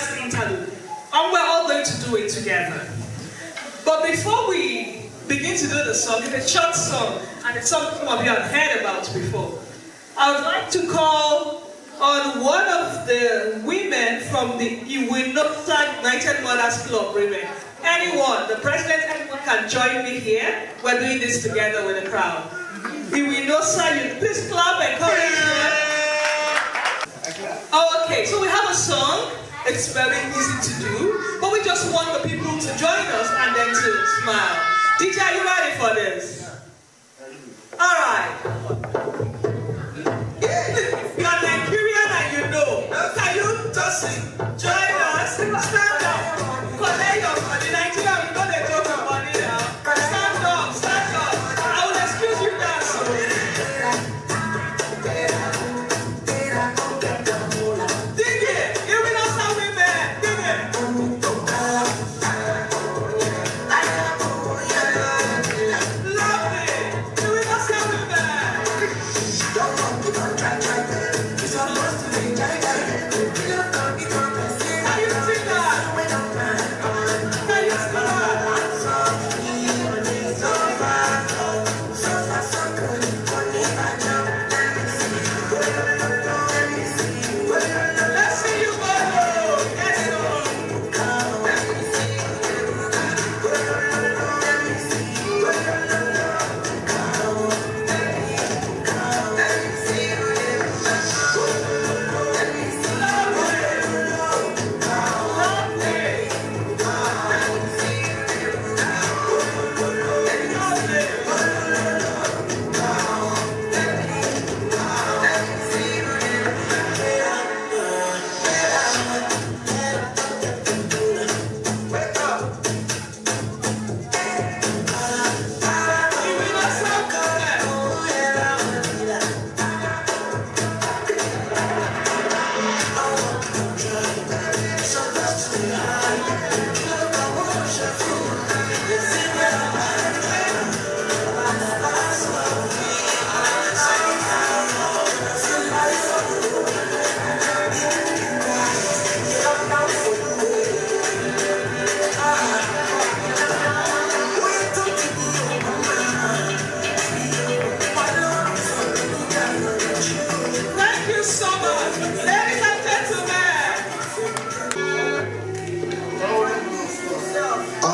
nice interlude. And we're all going to do it together. But before we begin to do the song, it's a short song, and it's something some of you have heard about before. I would like to call on one of the women from the Iwinosa United Mothers Club, Bremen. Anyone, the president, anyone can join me here. We're doing this together with the crowd. Iwinosa, please clap and encourage them. Oh, okay, so we have a song. It's very easy to do, but we just want the people to join us and then to smile. DJ, are you ready for this? All right. You are Nigerian and you know. Can you just join us? Stand up. Collect your money. Nigeria, we know they joke about money now. Stand up, stand up. I will excuse you guys. Dig it. You will not sound women. Dig it.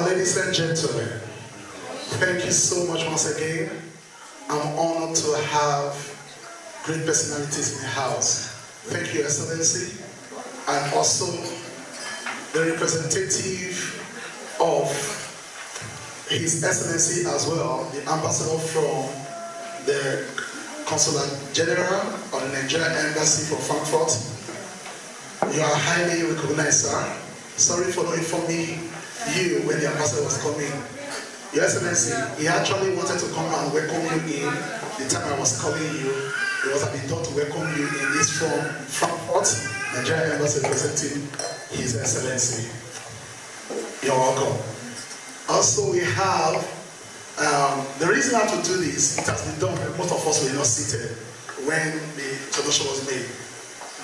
Ladies and gentlemen, thank you so much once again. I'm honored to have great personalities in the house. Thank you, Excellency, and also the representative of His Excellency as well, the ambassador from the Consulate General of the Nigerian Embassy for Frankfurt. You are highly recognized, sir. Sorry for not informing you when the ambassador was coming. Your Excellency, he actually wanted to come and welcome you in the time I was calling you. It was been thought to welcome you in this from Frankfurt, Nigerian Embassy representing His Excellency. You're welcome. Also, we have the reason I have to do this. It has been done. Most of us were not seated when the introduction was made.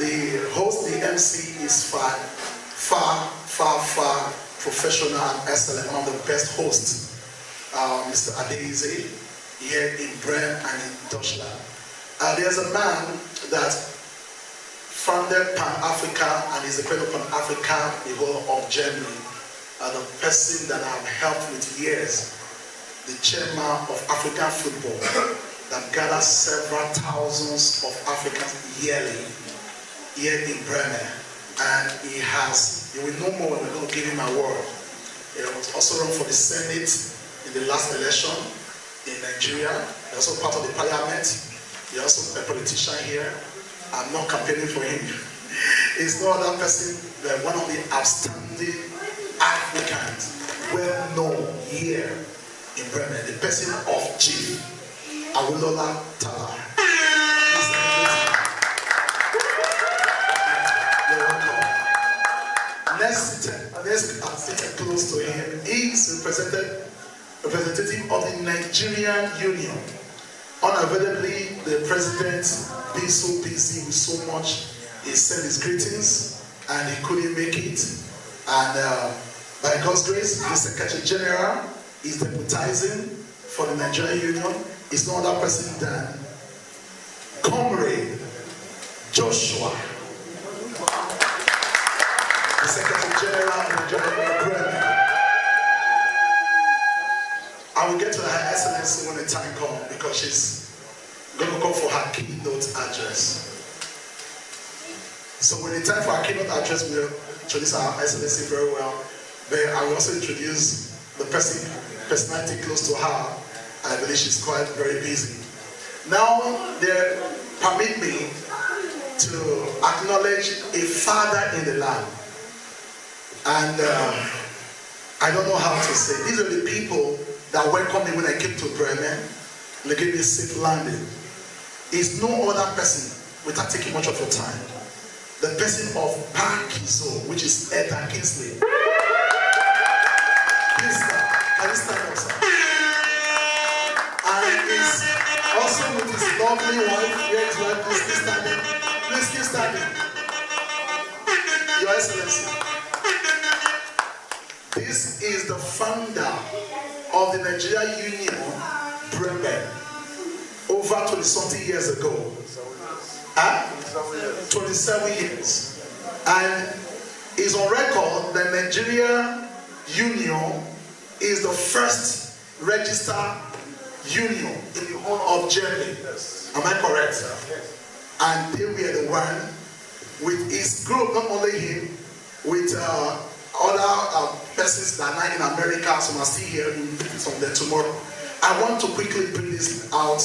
The host, the MC, is far professional and excellent, one of the best hosts, Mr. Adeze, here in Bremen and in Deutschland. There's a man that founded Pan-Africa and is the president of Pan-Africa, the whole of Germany. The person that I've helped with years, the chairman of African football, that gathers several thousands of Africans yearly here in Bremen. And he will know more when we're going to give him an award. He was also run for the Senate in the last election in Nigeria. He's also part of the parliament. He's also a politician here. I'm not campaigning for him. He's no other person than one of the outstanding Africans, well known here in Bremen, the person of Chief Awolola Tala. Next seated close to him is representative of the Nigerian Union. Unavoidably, the president being so busy with so much, he sent his greetings and he couldn't make it. And by God's grace, the Secretary General is deputizing for the Nigerian Union. It's no other person than Comrade Joshua, the Secretary General of the Nigerian Union, Bremen. I will get to Her Excellency when the time comes, because she's going to go for her keynote address. So when the time for our keynote address, we'll introduce Her Excellency very well. But I will also introduce the personality close to her. I believe she's quite very busy. Now, they permit me to acknowledge a father in the land. And I don't know how to say. These are the people that welcomed me when I came to Bremen. They gave me a safe landing. It's no other person, without taking much of your time, the person of part2, which is Edda Kingsley. Please, can you stand up, sir? And he's also with his lovely wife. Yes, wife, please keep standing. Please keep standing. Your Excellency. This is the founder of the Nigerian Union, Bremen, over 20-something years ago. 27 years. And is on record that Nigeria Union is the first registered union in the whole of Germany. Am I correct? And they were the one with his group, not only him, with other persons that are in America, some are still here, we'll meet some there tomorrow. I want to quickly bring this out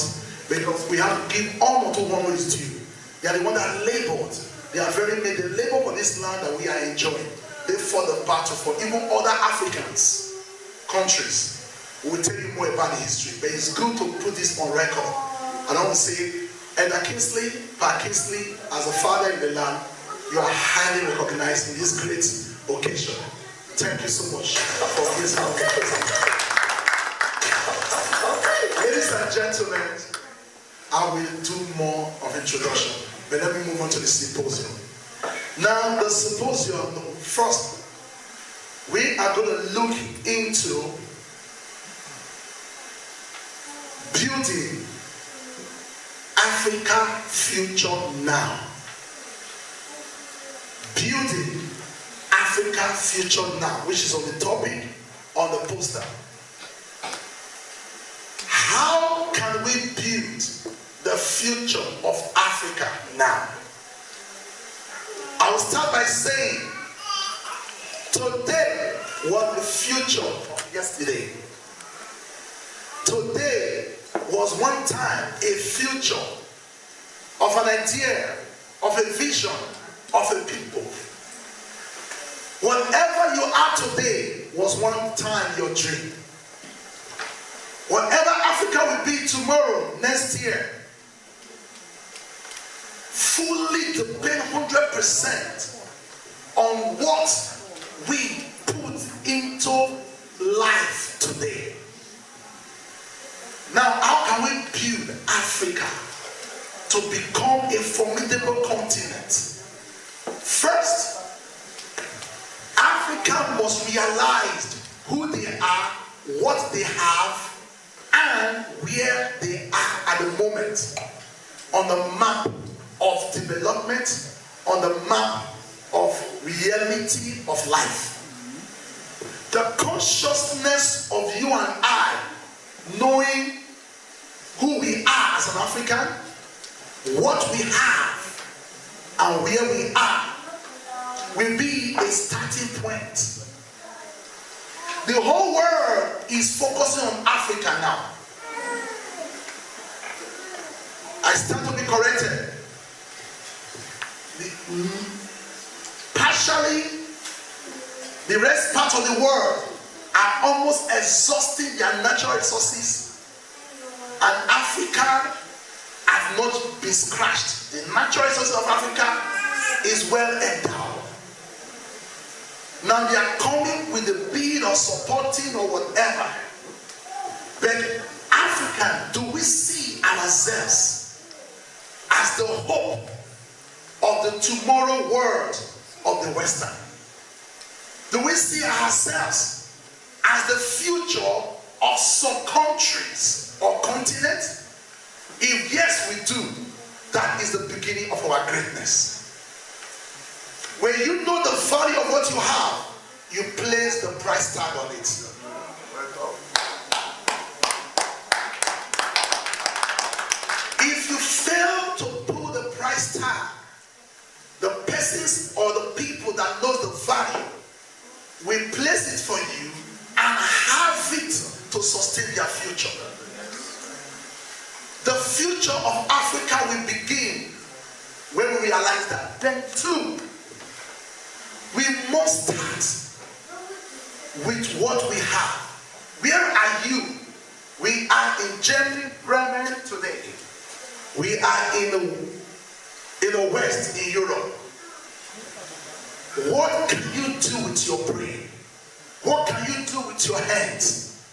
because we have to give honor to one who is due. They are the one that labored. They are very made. They labor for this land that we are enjoying. They fought the battle for even other Africans, countries. We'll tell you more about the history, but it's good to put this on record. And I want to say, Edda Kingsley, Pat Kingsley, as a father in the land, you are highly recognized in this great occasion. Thank you so much for this present. Ladies and gentlemen, I will do more of introduction, but let me move on to the symposium. Now, the symposium, first, we are going to look into building Africa future now. Building Africa future now, which is on the topic on the poster. How can we build the future of Africa now? I will start by saying, today was the future of yesterday. Today was one time a future of an idea, of a vision, of a people. Whatever you are today was one time your dream. Whatever Africa will be tomorrow, next year, fully depend 100% on what we put into life today. Now, how can we build Africa to become a formidable continent? First, Africa must realize who they are, what they have, and where they are at the moment on the map of development, on the map of reality of life. The consciousness of you and I, knowing who we are as an African, what we have, and where we are, will be a starting point. The whole world is focusing on Africa now. I stand to be corrected. Partially, the rest part of the world are almost exhausting their natural resources, and Africa have not been scratched. The natural resources of Africa is well endowed. Now they are coming with the bid of supporting or whatever. But Africa, do we see ourselves as the hope of the tomorrow world of the Western? Do we see ourselves as the future of some countries or continents? If yes, we do, that is the beginning of our greatness. When you know the value of what you have, you place the price tag on it. If you fail to put the price tag, the persons or the people that know the value will place it for you and have it to sustain their future. The future of Africa will begin when we realize that. Then two, we must start with what we have. Where are you? We are in Germany, Bremen today. We are in the West, in Europe. What can you do with your brain? What can you do with your hands?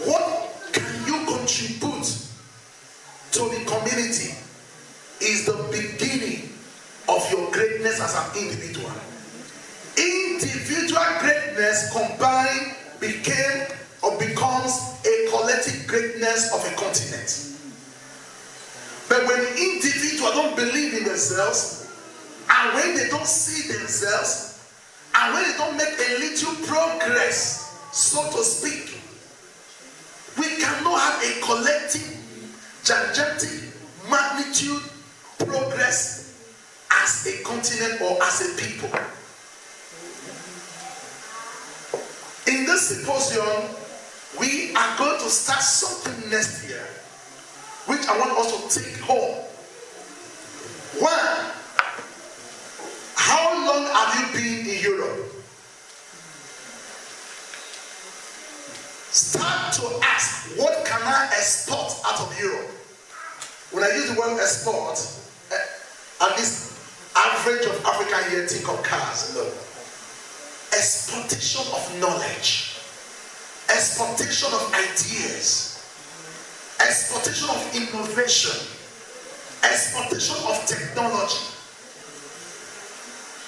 What can you contribute to the community is the beginning of your greatness as an individual. Individual greatness combined became or becomes a collective greatness of a continent. But when individuals don't believe in themselves, and when they don't see themselves, and when they don't make a little progress, so to speak, we cannot have a collective, gigantic magnitude progress as a continent or as a people. In this symposium, we are going to start something next year, which I want us to take home. One, how long have you been in Europe? Start to ask, what can I export out of Europe? When I use the word export, at least average of African here think of cars. No. Exportation of knowledge, exportation of ideas, exportation of innovation, exportation of technology.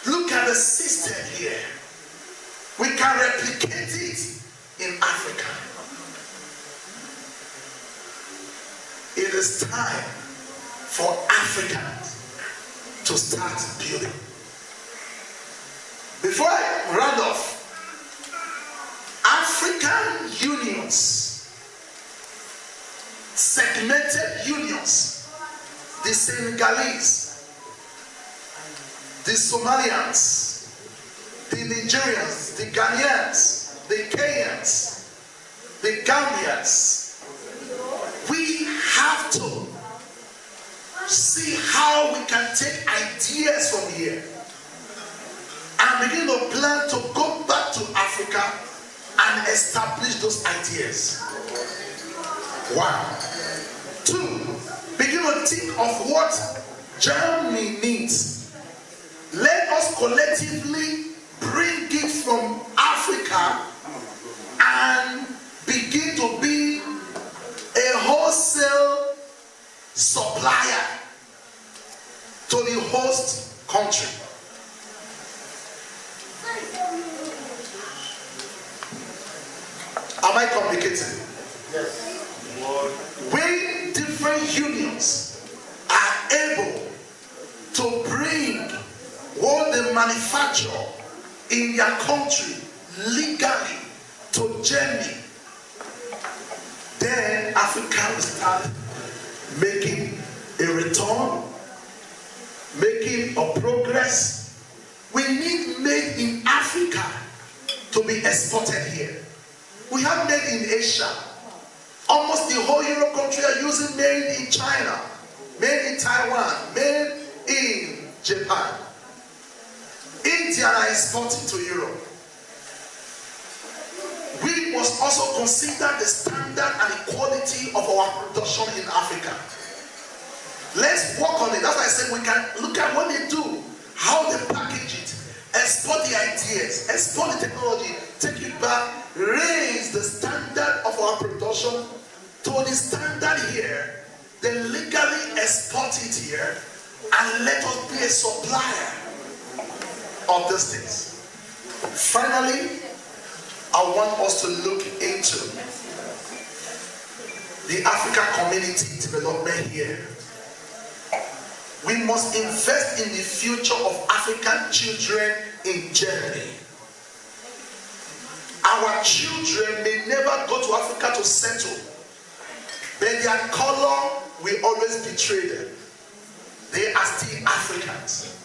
Look at the system here. We can replicate it in Africa. It is time for Africans to start building. Before I round off, African unions, segmented unions, the Senegalese, the Somalians, the Nigerians, the Ghanaians, the Kenyans, the Gambians, we have to see how we can take ideas from here and begin to plan to go back to Africa and establish those ideas. One. Two, begin to think of what Germany needs. Let us collectively bring it from Africa and begin to be a wholesale supplier to the host country. Am I communicating? Yes. When different unions are able to bring what they manufacture in their country legally to Germany, then Africa will start making a return, making a progress. We need made in Africa to be exported here. We have made in Asia. Almost the whole Europe country are using made in China, made in Taiwan, made in Japan. India are exporting to Europe. We must also consider the standard and equality of our production in Africa. Let's work on it. That's why I said we can look at what they do, how they package it, export the ideas, export the technology, take it back, raise the standard of our production to the standard here, then legally export it here, and let us be a supplier of these things. Finally, I want us to look into the African community development here. We must invest in the future of African children in Germany. Our children may never go to Africa to settle, but their color will always betray them. They are still Africans.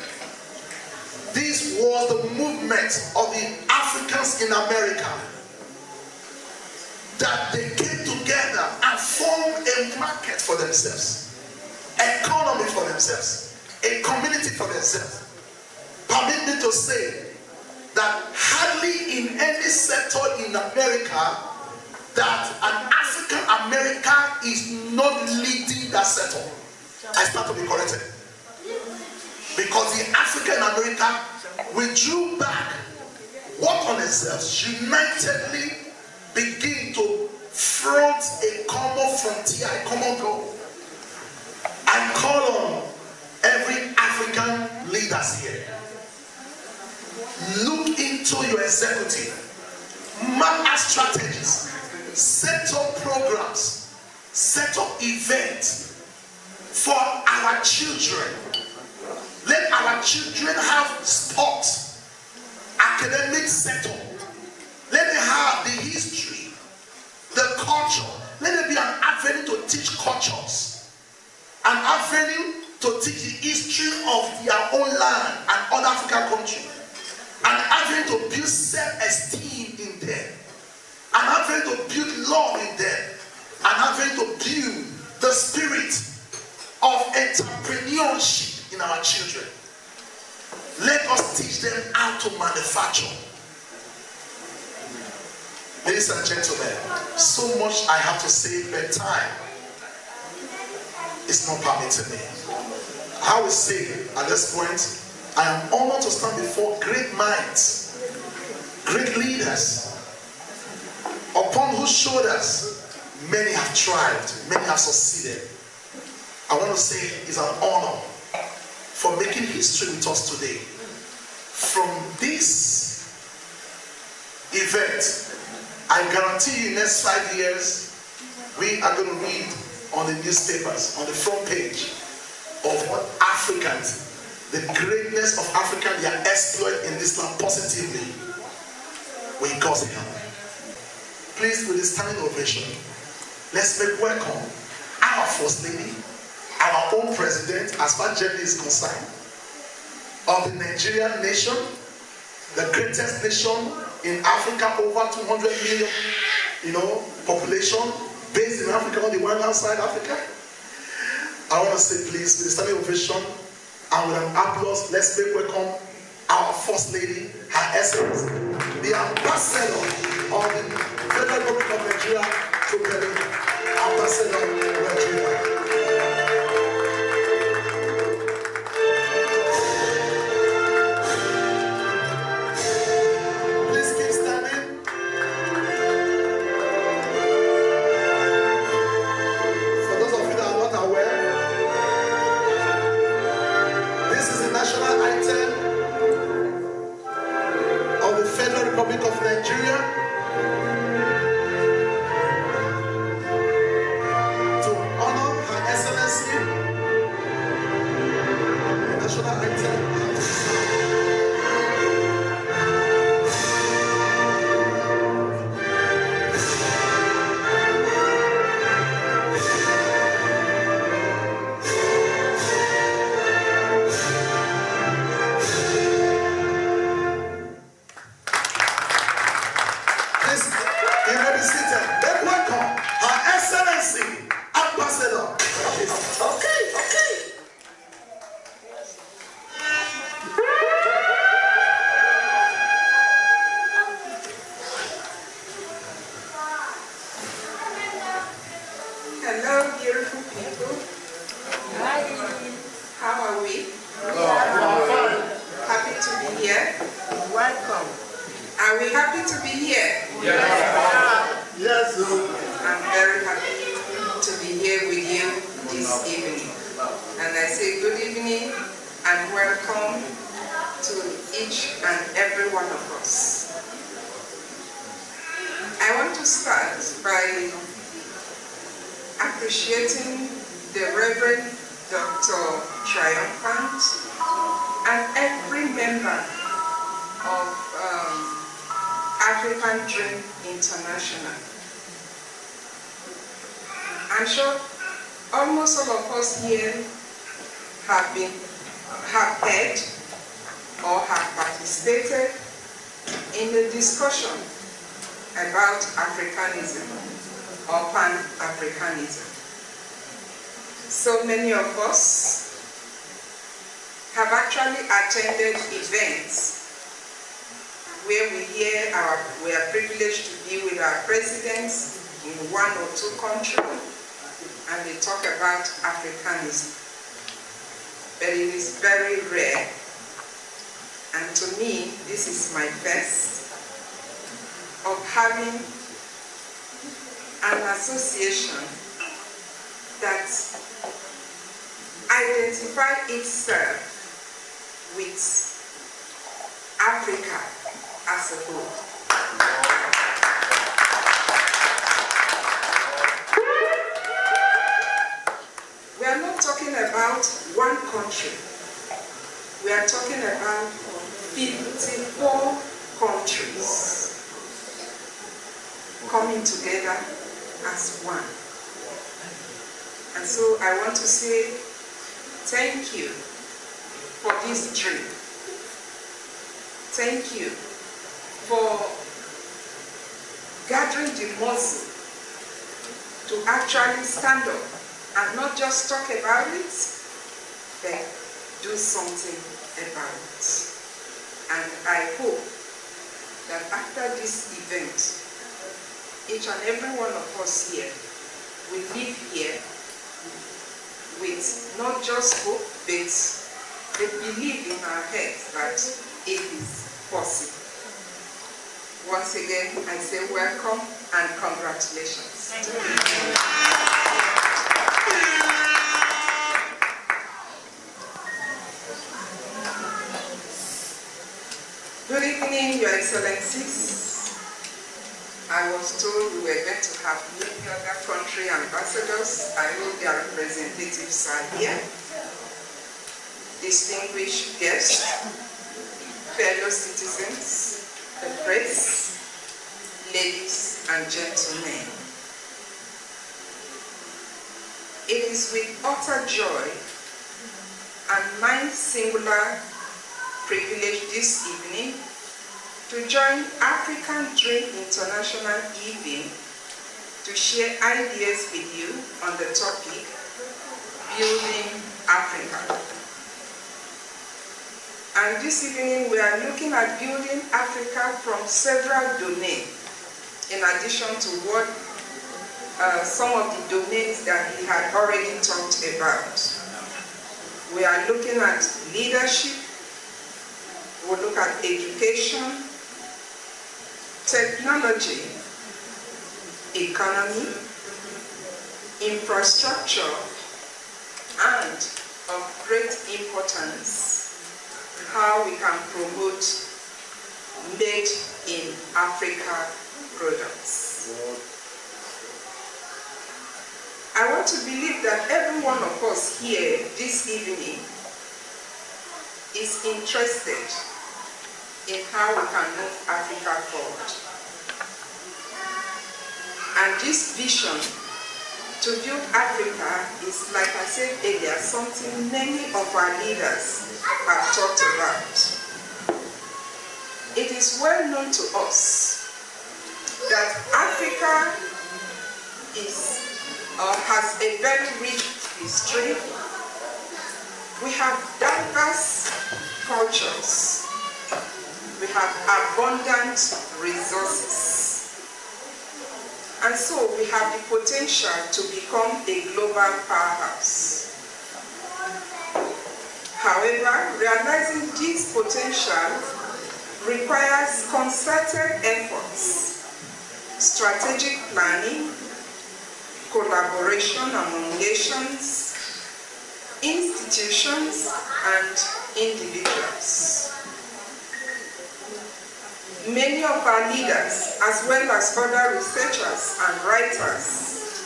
This was the movement of the Africans in America, that they came together and formed a market for themselves, economy for themselves, a community for themselves. Permit me to say that hardly in any sector in America that an African American is not leading that sector. I start to be corrected. Because the African American withdrew back, worked on themselves, unitedly begin to front a common frontier, a common goal. I call on every African leaders here. Look into your executive, map out strategies, set up programs, set up events for our children. Let our children have sports, academic setup. Let them have the history, the culture. Let there be an avenue to teach cultures, an avenue to teach the history of their own land and other African countries, an avenue to build self-esteem in them, an avenue to build love in them, an avenue to build the spirit of entrepreneurship in our children. Let us teach them how to manufacture. Ladies and gentlemen, so much I have to say, but time is not permitting me. I will say at this point, I am honored to stand before great minds, great leaders, upon whose shoulders many have thrived, many have succeeded. I want to say it's an honor for making history with us today. From this event, I guarantee you next 5 years, we are going to read on the newspapers, on the front page, of what Africans, the greatness of Africa, their exploit in this land positively, with God's help. Please, with this standing ovation, let's make welcome our First Lady, our own president, as far as Germany is concerned, of the Nigerian nation, the greatest nation in Africa, over 200 million, population, based in Africa, on the one outside Africa. I want to say, please, with a standing ovation and with an applause, let's make welcome our First Lady, Her Excellency, the Ambassador of the Federal Republic of Nigeria to Bremen, Ambassador Nigeria. to each and every one of us. I want to start by appreciating the Reverend Dr. Triumphant and every member of African Dream International. I'm sure almost all of us here have heard or have participated in the discussion about Africanism or Pan-Africanism. So many of us have actually attended events where we are privileged to be with our presidents in one or two countries, and they talk about Africanism. But it is very rare, and to me, this is my first of having an association that identifies itself with Africa as a whole. We are not talking about one country. We are talking about 54 countries coming together as one. And so I want to say thank you for this dream. Thank you for gathering the muscle to actually stand up and not just talk about it, but do something about it. And I hope that after this event, each and every one of us here will leave here with not just hope, but the belief in our heads that it is possible. Once again, I say welcome and congratulations. Good evening, Your Excellencies. I was told we were going to have many other country ambassadors. I know their representatives are here. Distinguished guests, fellow citizens, the press, ladies and gentlemen. It is with utter joy and my singular privilege this evening to join African Dream International evening to share ideas with you on the topic Building Africa. And this evening we are looking at building Africa from several domains, in addition to what some of the domains that he had already talked about. We are looking at leadership, we'll look at education, technology, economy, infrastructure, and of great importance, how we can promote made in Africa products. I want to believe that every one of us here this evening is interested in how we can move Africa forward. And this vision to build Africa is, like I said earlier, something many of our leaders have talked about. It is well known to us that Africa has a very rich history. We have diverse cultures. We have abundant resources. And so we have the potential to become a global powerhouse. However, realizing this potential requires concerted efforts, strategic planning, collaboration among nations, institutions, and individuals. Many of our leaders, as well as other researchers and writers,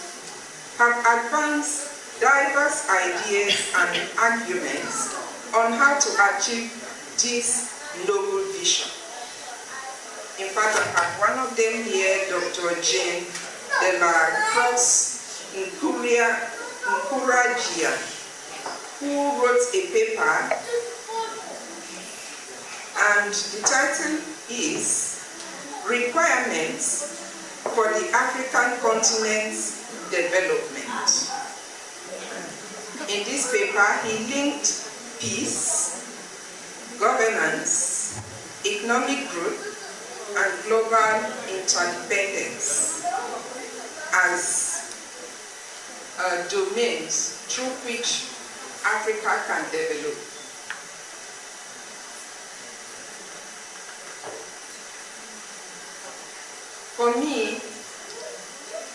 have advanced diverse ideas and arguments on how to achieve this noble vision. In fact, I have one of them here, Dr. Jane de la Croix Nkuragia, who wrote a paper, and the title is Requirements for the African Continent's Development. In this paper, he linked peace, governance, economic growth, and global interdependence as domains through which Africa can develop. For me,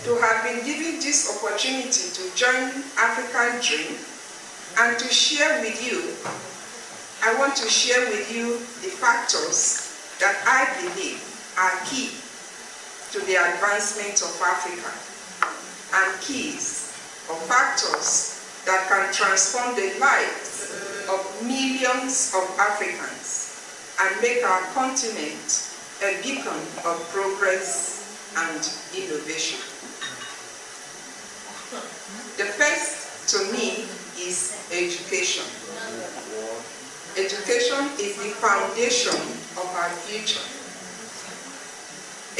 to have been given this opportunity to join African Dream and to share with you, I want to share with you the factors that I believe are key to the advancement of Africa and keys or factors that can transform the lives of millions of Africans and make our continent a beacon of progress and innovation. The first, to me, is education. Education is the foundation of our future.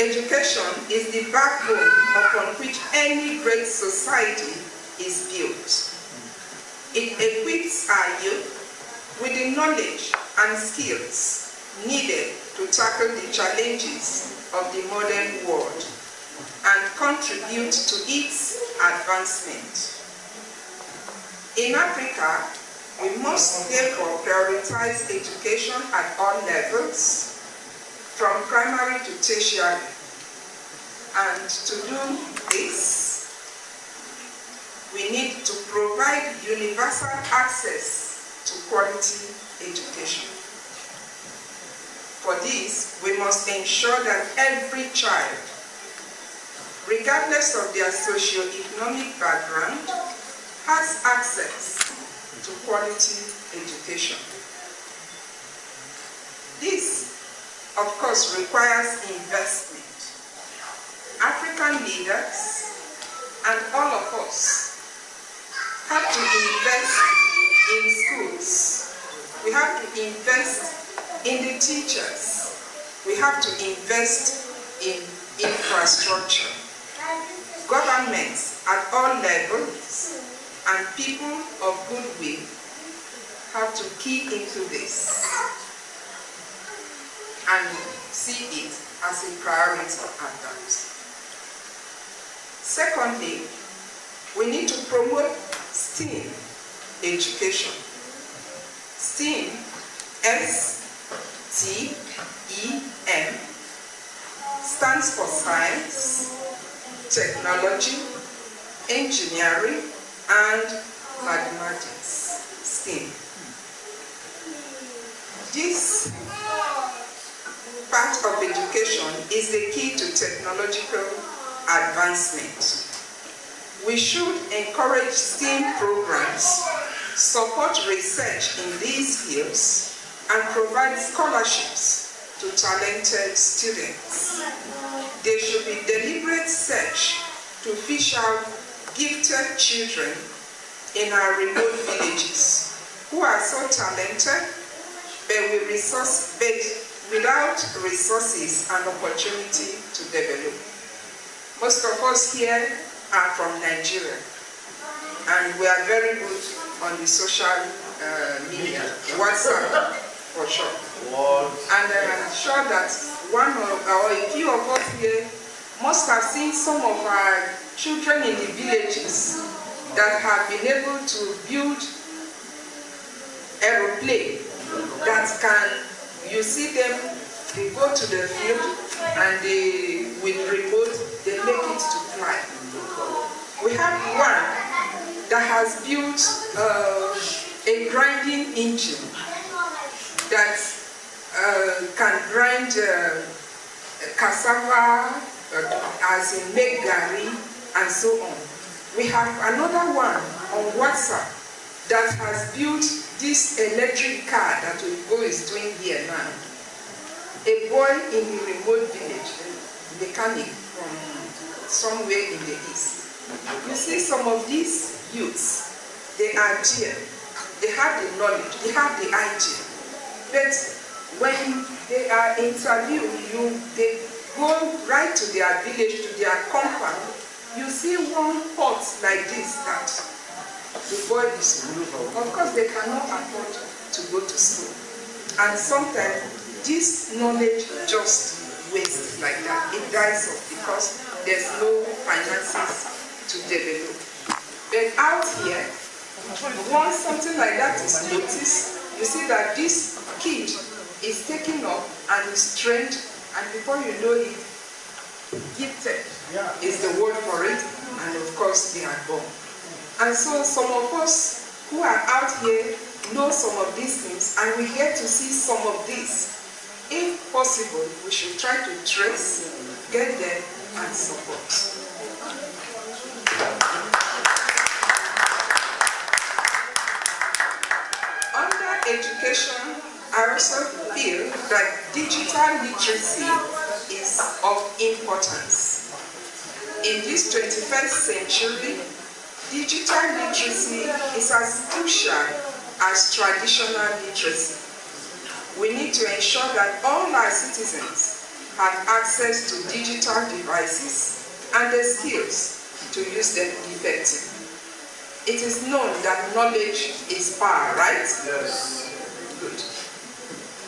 Education is the backbone upon which any great society is built. It equips our youth with the knowledge and skills needed to tackle the challenges of the modern world and contribute to its advancement. In Africa, we must therefore prioritize education at all levels, from primary to tertiary. And to do this, we need to provide universal access to quality education. For this, we must ensure that every child, regardless of their socio-economic background, has access to quality education. This, of course, requires investment. African leaders and all of us have to invest in schools. We have to invest in the teachers. We have to invest in infrastructure. Governments at all levels and people of goodwill have to key into this and see it as a priority at that. Secondly, we need to promote STEM education. STEM, S-T-E-M, stands for science, technology, engineering, and mathematics, STEM. This part of education is the key to technological advancement. We should encourage STEM programs, support research in these fields, and provide scholarships to talented students. There should be deliberate search to fish out gifted children in our remote villages who are so talented but without resources and opportunity to develop. Most of us here are from Nigeria, and we are very good on the social media, WhatsApp for sure. And I'm sure that one or a few of us here must have seen some of our children in the villages that have been able to build aeroplane that can, you see them, they go to the field and they, with remote, they make it to fly. We have one that has built a grinding engine that can grind cassava, as in make gari, and so on. We have another one on WhatsApp that has built this electric car that Oyibo is doing here now. A boy in a remote village, a mechanic from somewhere in the east. You see some of these youths, they are there. They have the knowledge, they have the idea. But when they are interviewed, they go right to their village, to their compound, you see one pot like this that the boy is good. Of course, they cannot afford to go to school. And sometimes this knowledge just wastes like that. It dies off because there's no finances to develop. But out here, once something like that is noticed, you see that this kid is taken up and is trained, and before you know it, gifted is the word for it, and of course they are born. And so some of us who are out here know some of these things, and we get to see some of this. If possible, we should try to trace, get them, and support. Under education, I also feel that digital literacy is of importance. In this 21st century, digital literacy is as crucial as traditional literacy. We need to ensure that all our citizens have access to digital devices and the skills to use them effectively. It is known that knowledge is power, right? Yes. Good.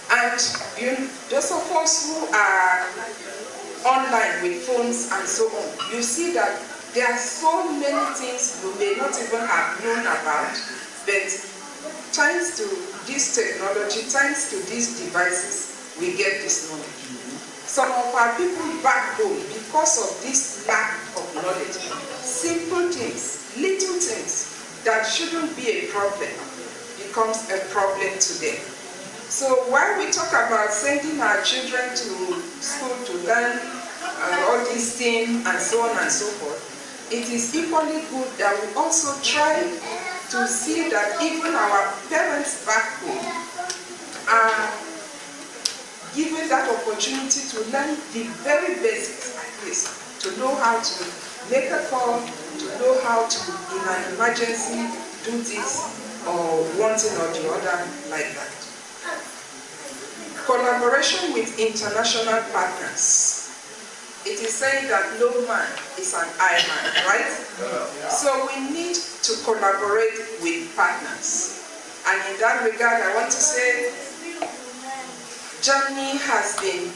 And those of us who are online with phones and so on, you see that there are so many things you may not even have known about, but thanks to this technology, thanks to these devices, we get this knowledge. Some of our people back home, because of this lack of knowledge, simple things, little things that shouldn't be a problem, becomes a problem to them. So while we talk about sending our children to school to learn all these things and so on and so forth, it is equally good that we also try to see that even our parents back home are given that opportunity to learn the very basics, at least, to know how to make a call, to know how to, in an emergency, do this or one thing or the other like that. Collaboration with international partners. It is saying that no man is an island, right? So we need to collaborate with partners. And in that regard, I want to say Germany has been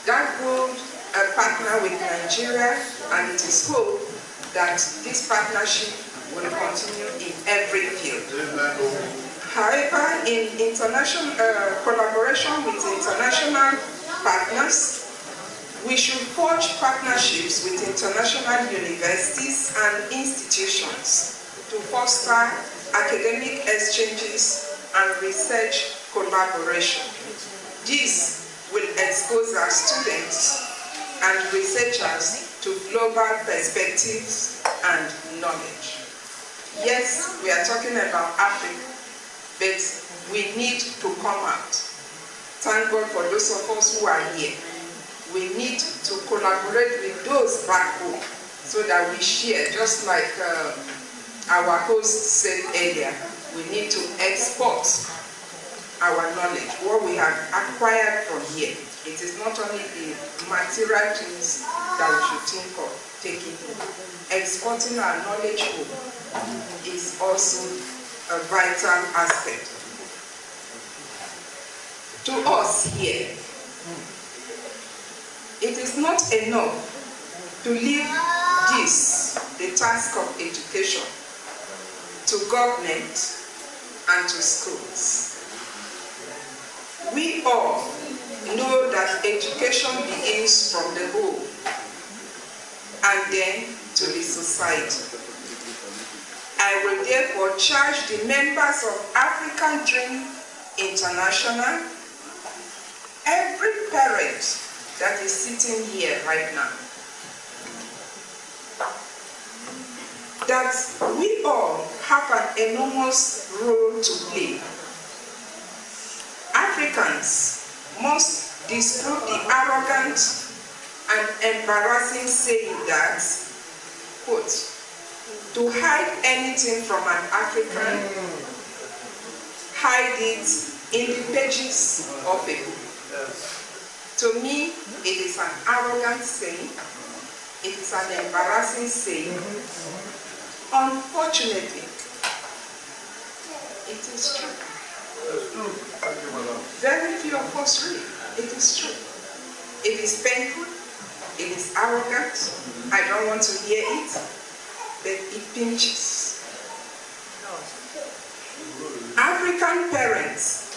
that good a partner with Nigeria, and it is hoped that this partnership will continue in every field. However, in international collaboration with international partners, we should forge partnerships with international universities and institutions to foster academic exchanges and research collaboration. This will expose our students and researchers to global perspectives and knowledge. Yes, we are talking about Africa, but we need to come out. Thank God for those of us who are here. We need to collaborate with those back home so that we share, just like our host said earlier, we need to export our knowledge, what we have acquired from here. It is not only the material things that we should think of taking home. Exporting our knowledge home is also a vital aspect. To us here, it is not enough to leave this, the task of education, to government and to schools. We all know that education begins from the home and then to the society. I will therefore charge the members of African Dream International, every parent that is sitting here right now. That we all have an enormous role to play. Africans must disprove the arrogant and embarrassing saying that, quote, to hide anything from an African, hide it in the pages of a book. To me, it is an arrogant saying. It is an embarrassing saying. Unfortunately, it is true. Very few of us read. It is true. It is painful. It is arrogant. I don't want to hear it, but it pinches. African parents,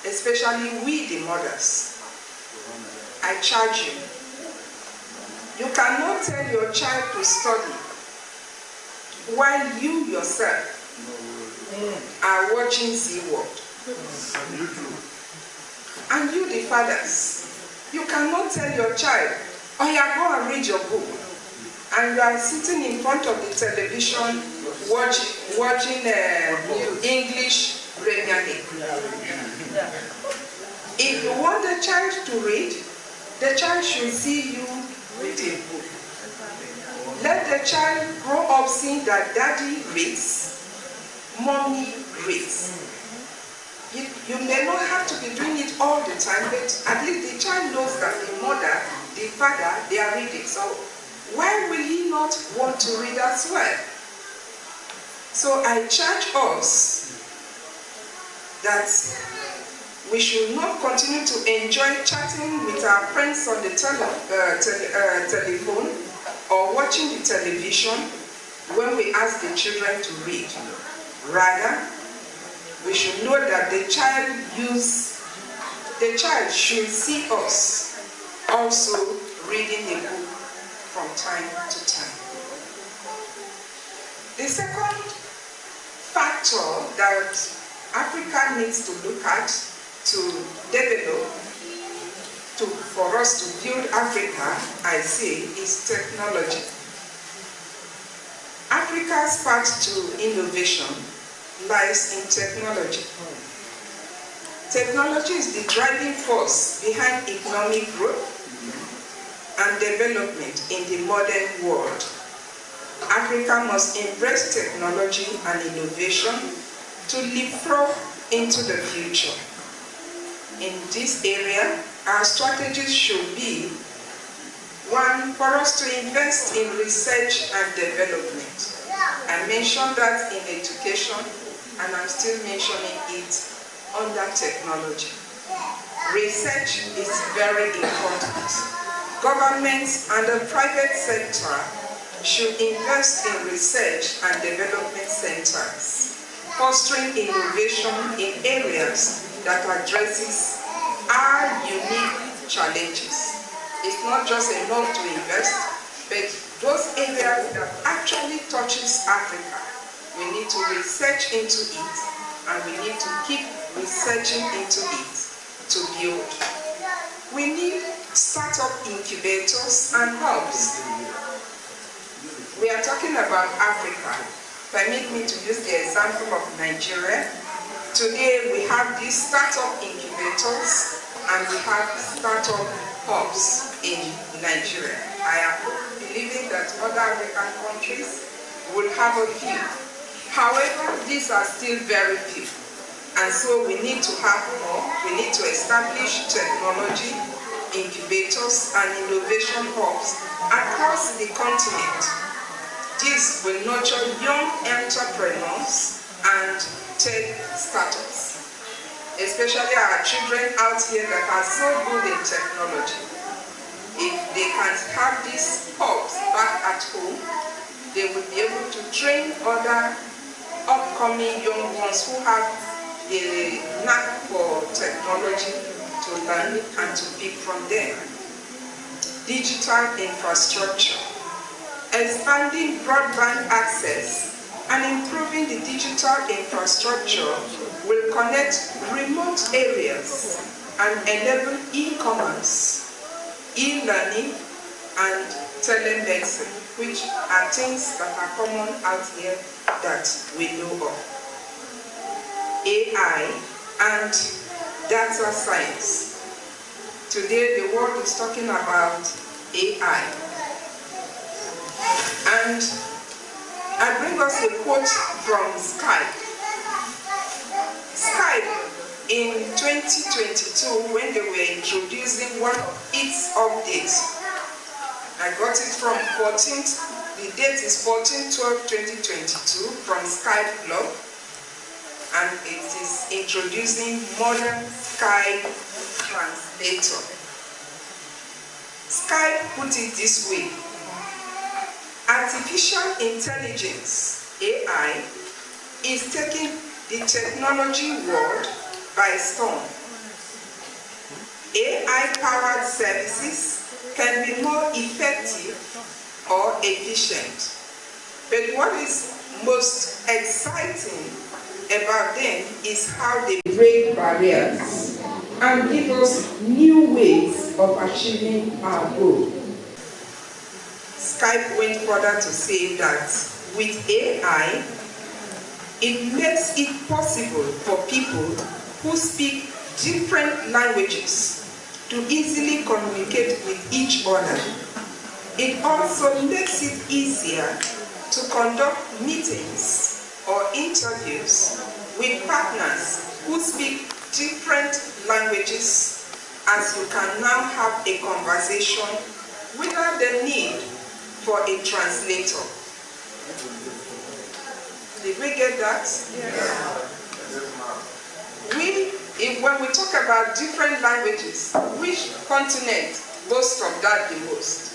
especially we the mothers, I charge you. You cannot tell your child to study while you yourself are watching Z-World. And you the fathers, you cannot tell your child, oh yeah, go and read your book, and you are sitting in front of the television watching English Premier League. If you want the child to read, the child should see you reading book. Let the child grow up seeing that daddy reads, mommy reads. You may not have to be doing it all the time, but at least the child knows that the mother, the father, they are reading. So why will he not want to read as well? So I charge us that we should not continue to enjoy chatting with our friends on the telephone or watching the television when we ask the children to read. Rather, we should know that the child should see us also reading the book from time to time. The second factor that Africa needs to look at to develop, for us to build Africa, I say, is technology. Africa's path to innovation lies in technology. Technology is the driving force behind economic growth and development in the modern world. Africa must embrace technology and innovation to leapfrog into the future. In this area, our strategies should be: one, for us to invest in research and development. I mentioned that in education, and I'm still mentioning it under technology. Research is very important. Governments and the private sector should invest in research and development centers, fostering innovation in areas that addresses our unique challenges. It's not just enough to invest, but those areas that actually touches Africa, we need to research into it, and we need to keep researching into it to build. We need startup incubators and hubs. We are talking about Africa. Permit me to use the example of Nigeria. Today we have these startup incubators and we have startup hubs in Nigeria. I am believing that other African countries will have a few. However, these are still very few. And so we need to have more. We need to establish technology incubators and innovation hubs across the continent. This will nurture young entrepreneurs and tech startups, especially our children out here that are so good in technology. If they can have these hubs back at home, they will be able to train other upcoming young ones who have the knack for technology to learn and to pick from them. Digital infrastructure. Expanding broadband access and improving the digital infrastructure will connect remote areas and enable e-commerce, e-learning, and telemedicine, which are things that are common out here that we know of. AI and data science. Today the world is talking about AI. And I bring us a quote from Skype. Skype in 2022, when they were introducing one of its updates, I got it from 14th, the date is 14/12/2022 from Skype blog, and it is introducing modern Skype translator. Skype put it this way: artificial intelligence, AI, is taking the technology world by storm. AI-powered services can be more effective or efficient. But what is most exciting about them is how they break barriers and give us new ways of achieving our goal. Skype went further to say that with AI, it makes it possible for people who speak different languages to easily communicate with each other. It also makes it easier to conduct meetings or interviews with partners who speak different languages, as you can now have a conversation without the need for a translator. Did we get that? Yeah. When we talk about different languages, which continent boasts of that the most?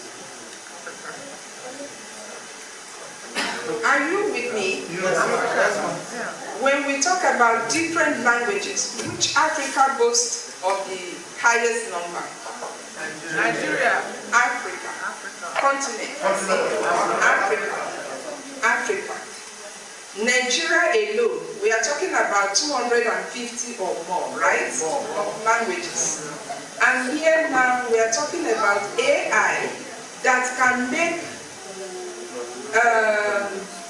Are you with me? When we talk about different languages, which Africa boasts of the highest number? Nigeria. Africa. Continent. Africa. Nigeria alone, we are talking about 250 or more, right? Of languages. And here now we are talking about AI that can make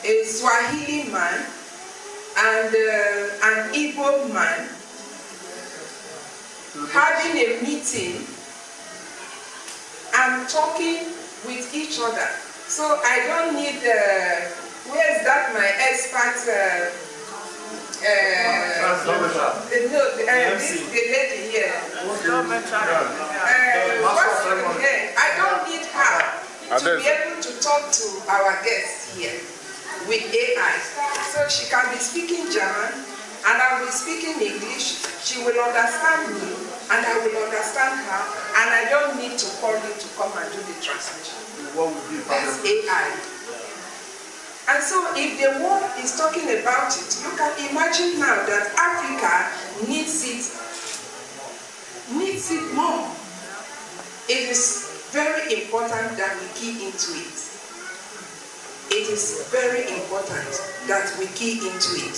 a Swahili man and an Igbo man having a meeting and talking with each other. So I don't need, where's that my expert, the lady here. I don't need her to be able to talk to our guests here with AI. So she can be speaking German and I will be speaking English. She will understand me and I will understand her, and I don't need to call you to come and do the translation. That's AI. And so if the world is talking about it, you can imagine now that Africa needs it more. It is very important that we key into it. It is very important that we key into it.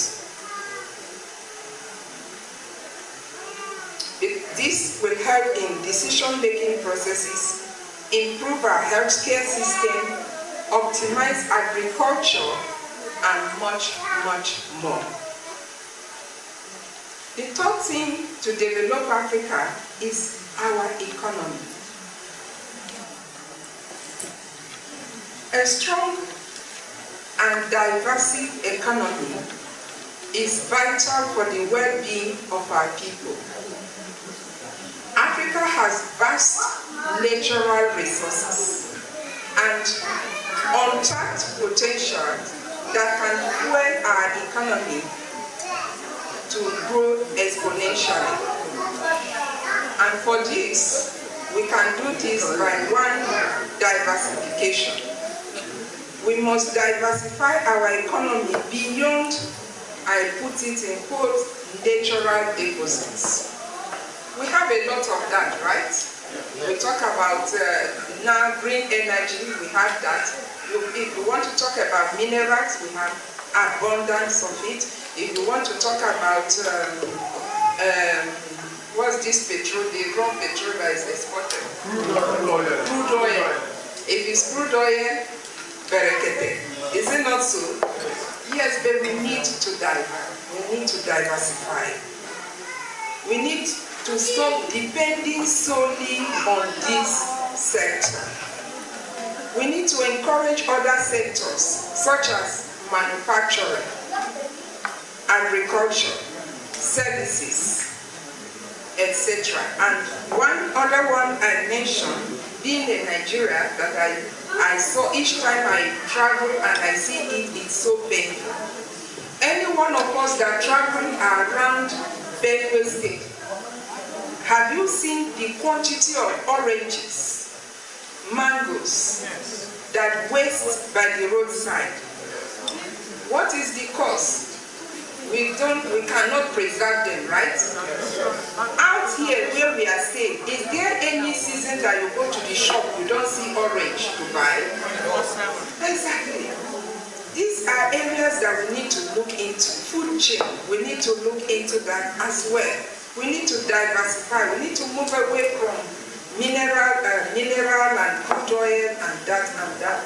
This will help in decision-making processes, improve our healthcare system, optimize agriculture, and much, much more. The third thing to develop Africa is our economy. A strong and diverse economy is vital for the well-being of our people. Africa has vast natural resources and untapped potential that can fuel our economy to grow exponentially. And for this, we can do this by one, diversification. We must diversify our economy beyond, I put it in quotes, natural deposits. We have a lot of that, right? We talk about now green energy, we have that. If we want to talk about minerals, we have abundance of it. If we want to talk about what's this petrol, the raw petrol that is exported? Crude oil. Crude oil. If it's crude oil, berekete. Is it not so? Yes, but we need to diversify. We need to stop depending solely on this sector. We need to encourage other sectors, such as manufacturing, agriculture, services, etc. And one other one I mentioned, being in Nigeria, that I saw each time I travel and I see it, it's so painful. Any one of us that travel around Benue State, have you seen the quantity of oranges, mangoes, that waste by the roadside? What is the cause? We cannot preserve them, right? Out here where we are staying, is there any season that you go to the shop, you don't see orange to buy? Exactly. These are areas that we need to look into. Food chain, we need to look into that as well. We need to diversify. We need to move away from mineral and crude oil and that and that.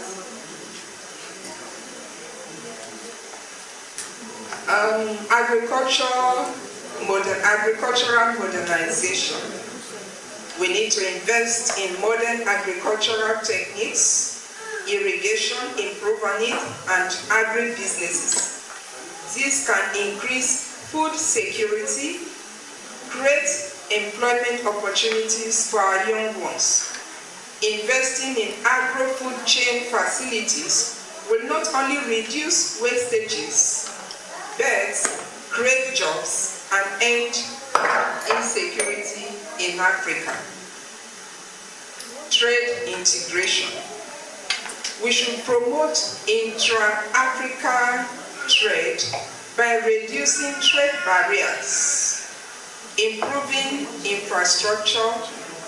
Agricultural modernization. We need to invest in modern agricultural techniques, irrigation, improve on it, and agri-businesses. This can increase food security, create employment opportunities for our young ones. Investing in agro-food chain facilities will not only reduce wastages, but create jobs and end insecurity in Africa. Trade integration. We should promote intra-African trade by reducing trade barriers, improving infrastructure,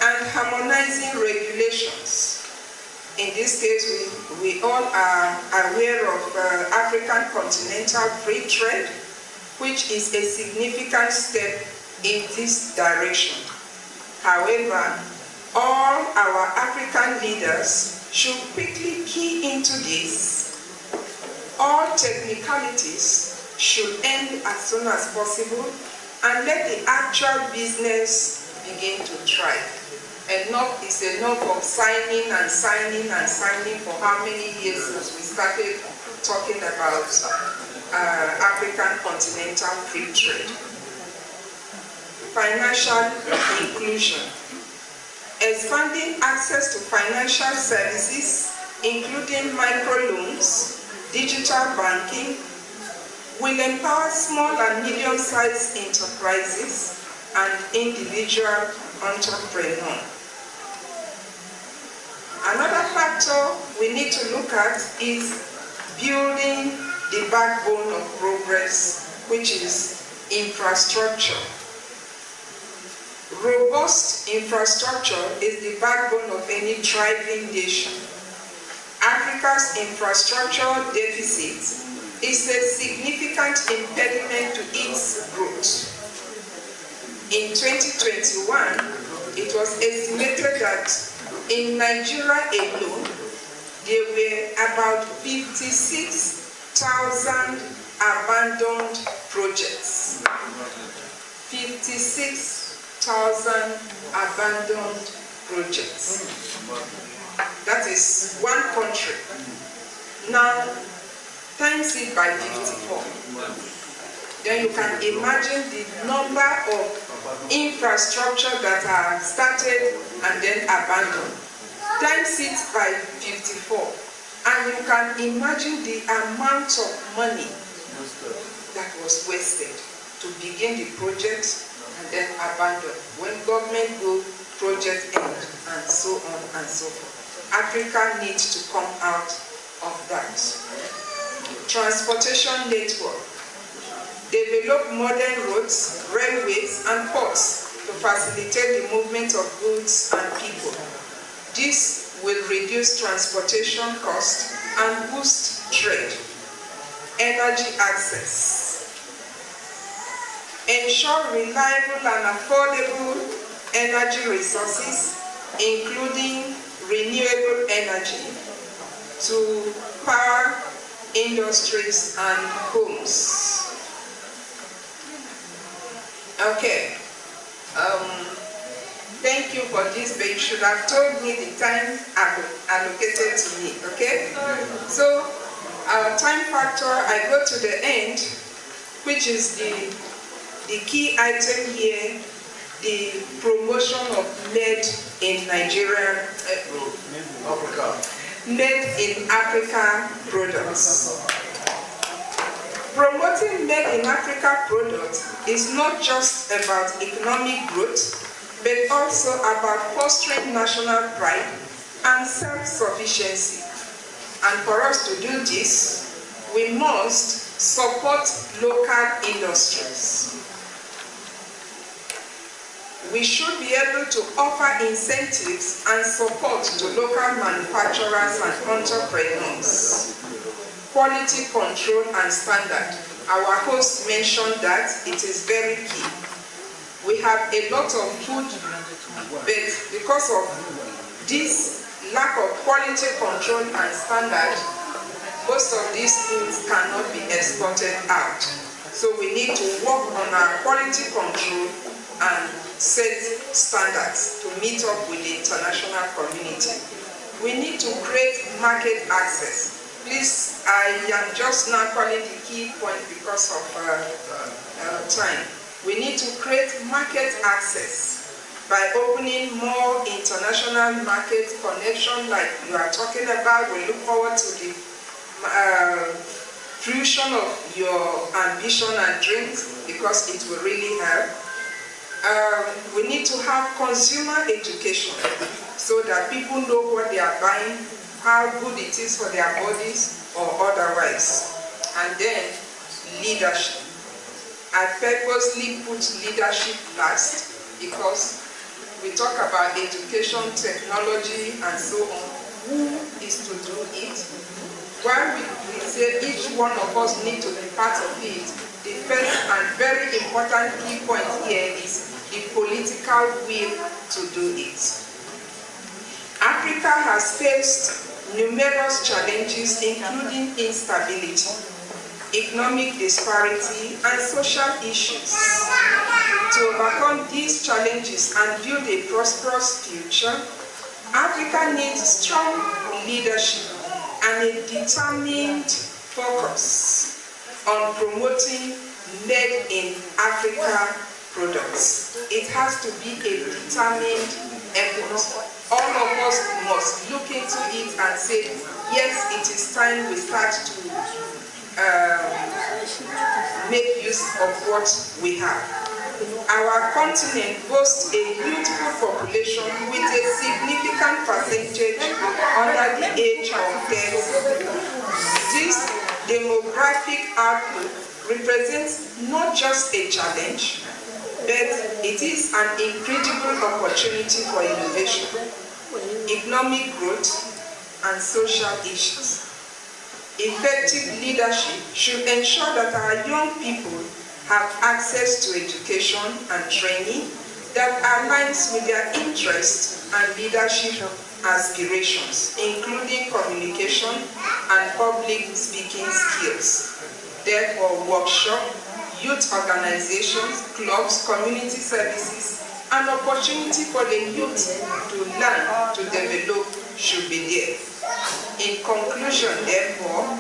and harmonizing regulations. In this case, we all are aware of African Continental Free Trade, which is a significant step in this direction. However, all our African leaders should quickly key into this. All technicalities should end as soon as possible and let the actual business begin to thrive. Enough is enough of signing and signing and signing for how many years since we started talking about African Continental Free Trade. Financial inclusion. Expanding access to financial services, including microloans, digital banking, will empower small and medium-sized enterprises and individual entrepreneurs. Another factor we need to look at is building the backbone of progress, which is infrastructure. Robust infrastructure is the backbone of any thriving nation. Africa's infrastructure deficit is a significant impediment to its growth. In 2021, it was estimated that in Nigeria alone, there were about 56,000 abandoned projects. 56,000 abandoned projects. That is one country. Now, times it by 54. Then you can imagine the number of infrastructure that are started and then abandoned. Times it by 54. And you can imagine the amount of money that was wasted to begin the project and then abandoned. When government go, project end, and so on and so forth. Africa needs to come out of that. Transportation network. Develop modern roads, railways, and ports to facilitate the movement of goods and people. This will reduce transportation costs and boost trade. Energy access. ensure reliable and affordable energy resources, including renewable energy, to power industries and homes. Okay. Thank you for this, but you should have told me the time allocated to me, okay? So, our time factor, I go to the end, which is the key item here, the promotion of made in Nigeria, made in Africa products. Promoting made in Africa products is not just about economic growth, but also about fostering national pride and self-sufficiency. And for us to do this, we must support local industries. We should be able to offer incentives and support to local manufacturers and entrepreneurs. Quality control and standard. Our host mentioned that it is very key. We have a lot of food, but because of this lack of quality control and standard, most of these foods cannot be exported out. So we need to work on our quality control and set standards to meet up with the international community. We need to create market access. Please, I am just now calling the key point because of time. We need to create market access by opening more international market connection like you are talking about. We look forward to the fruition of your ambition and dreams because it will really help. We need to have consumer education so that people know what they are buying, how good it is for their bodies or otherwise. And then leadership. I purposely put leadership last because we talk about education, technology, and so on. Who is to do it? While we say each one of us need to be part of it, the first and very important key point here is the political will to do it. Africa has faced numerous challenges, including instability, economic disparity, and social issues. To overcome these challenges and build a prosperous future, Africa needs strong leadership and a determined focus on promoting made in Africa products. It has to be a determined effort. All of us must look into it and say, yes, it is time we start to make use of what we have. Our continent boasts a youthful population with a significant percentage under the age of 30. This demographic outlook represents not just a challenge, but it is an incredible opportunity for innovation, economic growth, and social issues. Effective leadership should ensure that our young people have access to education and training that aligns with their interests and leadership aspirations, including communication and public speaking skills. Therefore, workshops, youth organizations, clubs, community services, an opportunity for the youth to learn, to develop should be there. In conclusion, therefore,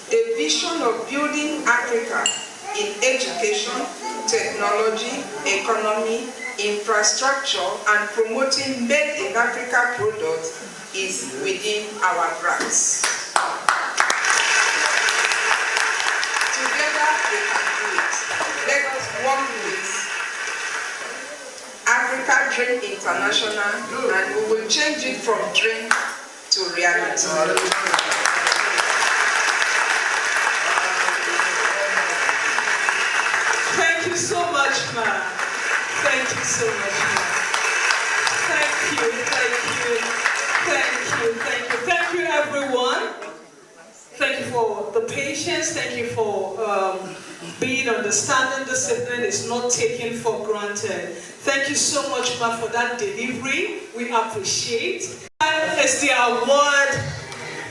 the vision of building Africa in education, technology, economy, infrastructure, and promoting made in Africa products is within our grasp. Together we can do it. Let us work with Africa Dream International and we will change it from dream to reality. Thank you so much, ma. Thank you so much, ma. Thank you, thank you, thank you, thank you. Thank you, everyone. Thank you for for the patience. Thank you for being understanding. Discipline is not taken for granted. Thank you so much, Ma, for that delivery. We appreciate. It's the award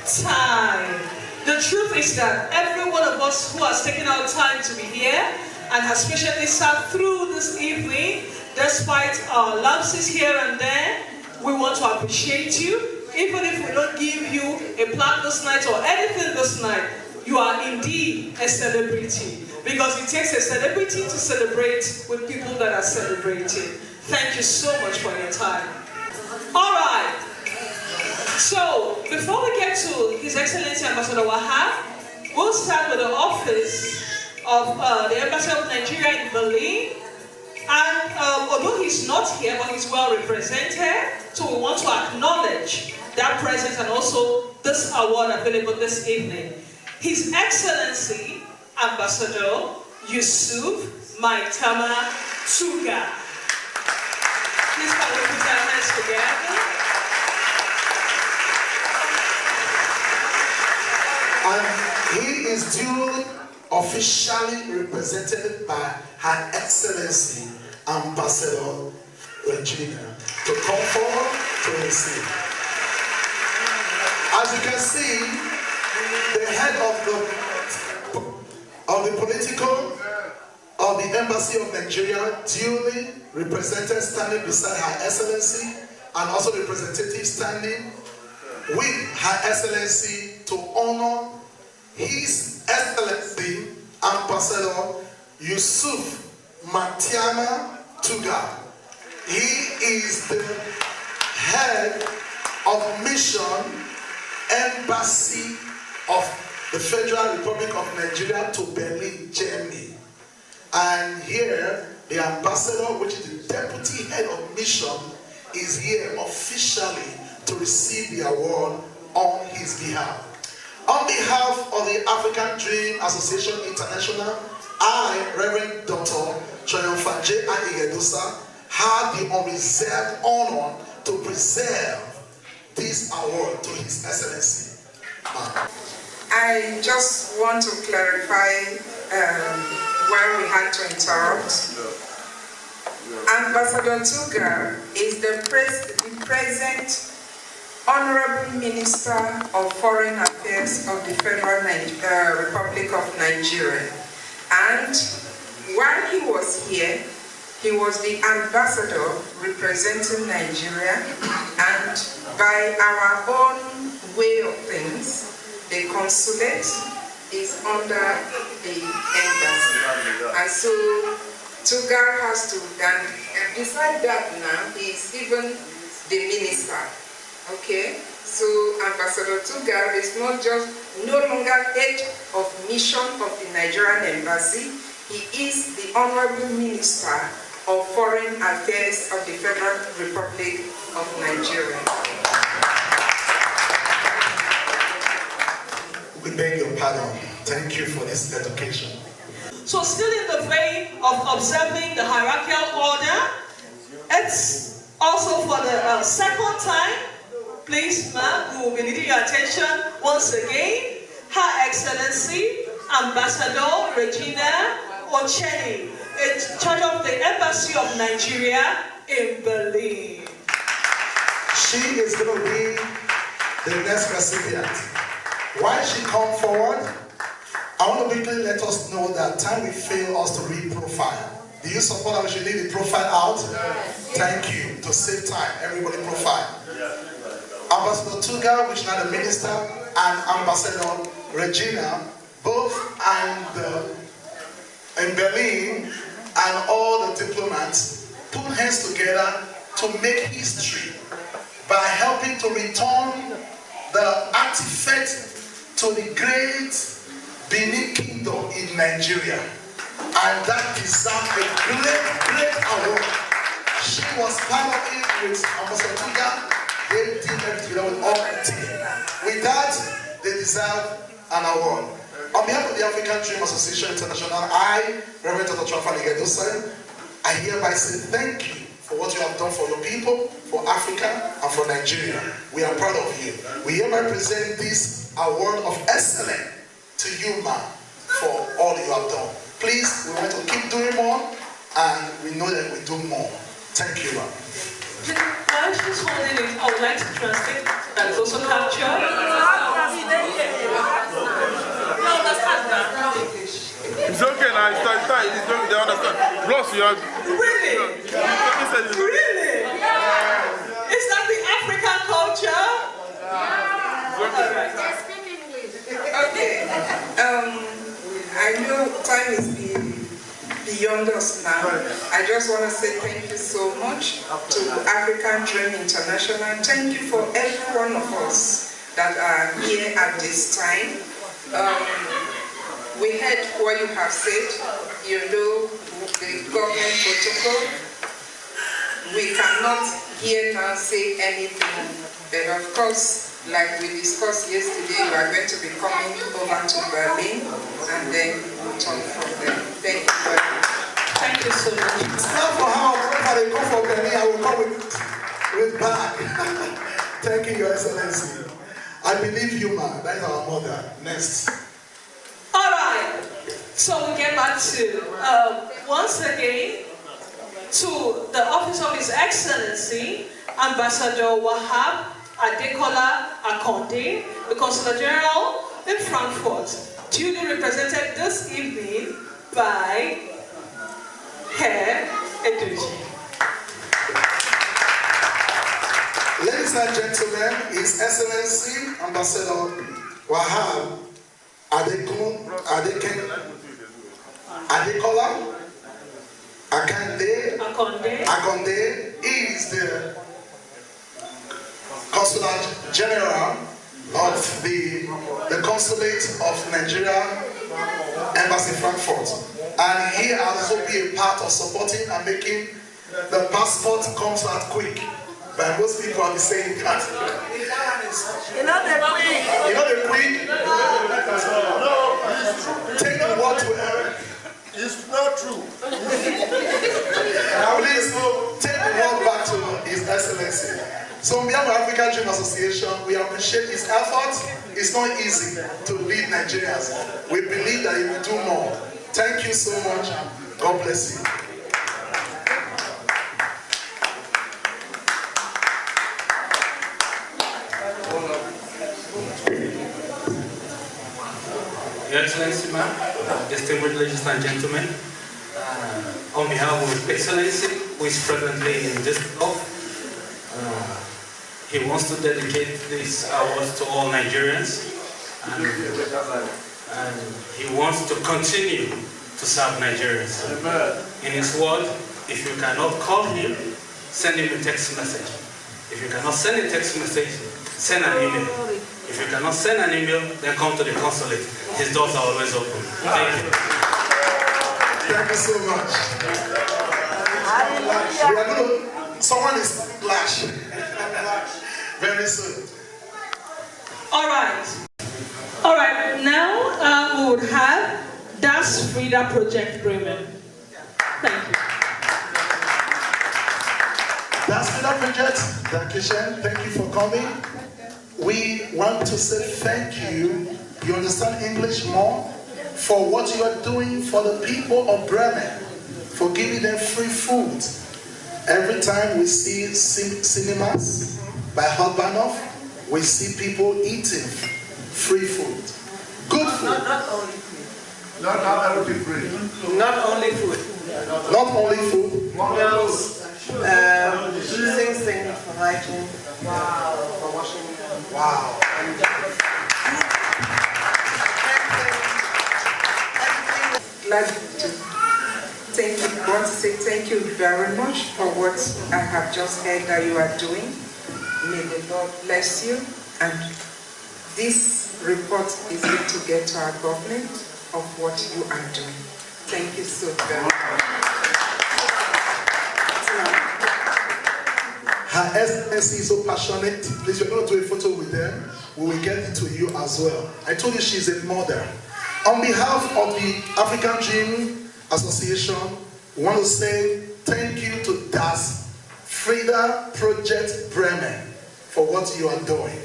time. The truth is that every one of us who has taken our time to be here and has patiently sat through this evening, despite our lapses here and there, we want to appreciate you. Even if we don't give you a plaque this night or anything this night, you are indeed a celebrity. Because it takes a celebrity to celebrate with people that are celebrating. Thank you so much for your time. All right. So, before we get to His Excellency Ambassador Wahab, we'll start with the office of the Embassy of Nigeria in Berlin. And although he's not here, but he's well represented, so we want to acknowledge that presence and also this award available this evening. His Excellency Ambassador Yusuf Maitama Tuga. Please can we put our hands together? And he is duly officially represented by Her Excellency Ambassador Regina to come forward to receive. As you can see, the head of the political of the Embassy of Nigeria duly represented standing beside Her Excellency, and also the representative standing with Her Excellency to honor His Excellency Ambassador Yusuf Maitama Tuga. He is the head of mission Embassy of the Federal Republic of Nigeria to Berlin, Germany. And here, the ambassador, which is the deputy head of mission, is here officially to receive the award on his behalf. On behalf of the African Dream Association International, I, Reverend Dr. Choyonfaje Igedusa, have the unreserved honor to preserve this award to His Excellency. I just want to clarify why we had to interrupt. Ambassador Tuga is the present Honorable Minister of Foreign Affairs of the Federal Republic of Nigeria. And while he was here, he was the ambassador representing Nigeria, and by our own way of things, the consulate is under the embassy. And so Tuga has to, and beside that now, he is even the minister. Okay? So Ambassador Tuga is no longer head of mission of the Nigerian embassy. He is the Honorable Minister of Foreign Affairs of the Federal Republic of Nigeria. We beg your pardon. Thank you for this education. So still in the vein of observing the hierarchical order, it's also for the second time, please ma'am, we will be needing your attention once again, Her Excellency Ambassador Regina Ocheni, in charge of the Embassy of Nigeria in Berlin. She is going to be the next recipient. While she comes forward, I want to quickly let us know that time will fail us to read profile. Do you support that we should leave the profile out? Yes. Thank you. To save time, everybody profile. Ambassador Tuga, which is now the minister, and Ambassador Regina, both in Berlin, and all the diplomats put hands together to make history by helping to return the artifact to the great Benin Kingdom in Nigeria. And that deserves a great award. She was part of it with Ambassador Tuga. They did everything with all the team. With that, they deserve an award. On behalf of the African Dream Association International, I, Reverend Dr. Choyonfaje Igedusa, I hereby say thank you for what you have done for your people, for Africa, and for Nigeria. We are proud of you. We hereby present this award of excellence to you, ma'am, for all you have done. Please, we want to keep doing more, and we know that we do more. Thank you, ma'am. While she's holding it, I would like to translate that is also captured. It's okay now, it's time, they understand. Plus, you have... Really? Really? Is that the African culture? They speak English. Okay. I know time is beyond us now. I just want to say thank you so much to African Dream International. Thank you for every one of us that are here at this time. We heard what you have said. You know the government protocol. We cannot here now say anything, but of course, like we discussed yesterday, we are going to be coming over to Berlin, and then we'll talk from there. Thank you very much. Thank you so much. It's not for how they go for Berlin, I will come with bag. Thank you, Your Excellency. I believe you, man. That is our mother. Next. All right. So we get back to, once again, to the Office of His Excellency, Ambassador Wahab Adekola Akonde, the Consul General in Frankfurt, duly represented this evening by AfroDeutsche. Ladies and gentlemen, His Excellency Ambassador Wahab Adekola Akonde is the Consular General of the Consulate of Nigeria Embassy Frankfurt, and he has also been a part of supporting and making the passport comes out quick. But most people are saying that. You know the quick. You know the quick? Take the word to Eric. It's not true. Please take the word back to His Excellency. So on behalf of African Dream Association, we appreciate his efforts. It's not easy to lead Nigerians. We believe that he will do more. Thank you so much. God bless you. Your Excellency, ma'am, distinguished ladies and gentlemen, on behalf of His Excellency, who is presently in this club, he wants to dedicate this award to all Nigerians, and he wants to continue to serve Nigerians. In his word, if you cannot call him, send him a text message. If you cannot send a text message, send an email. If you cannot send an email, then come to the consulate. His doors are always open. Thank you. Thank you so much. We are going to, someone is flash. Very soon. All right. All right. Now we would have Das Frida Project Bremen. Thank you. Das Frida Project, thank you for coming. We want to say thank you. You understand English more? For what you are doing for the people of Bremen, for giving them free food. Every time we see cinemas by Halbanov, we see people eating free food. Good food. Not only food. Not only food. Not only food. Things for hygiene. Wow. For washing. Wow. Glad to thank you. I want to say thank you very much for what I have just heard that you are doing. May the Lord bless you. And this report is going to get to our government of what you are doing. Thank you so very much. Her Excellency is so passionate. Please, we're going to do a photo with them. We will get it to you as well. I told you she's a mother. On behalf of the African Dream Association, we want to say thank you to Das Frida Project Bremen for what you are doing.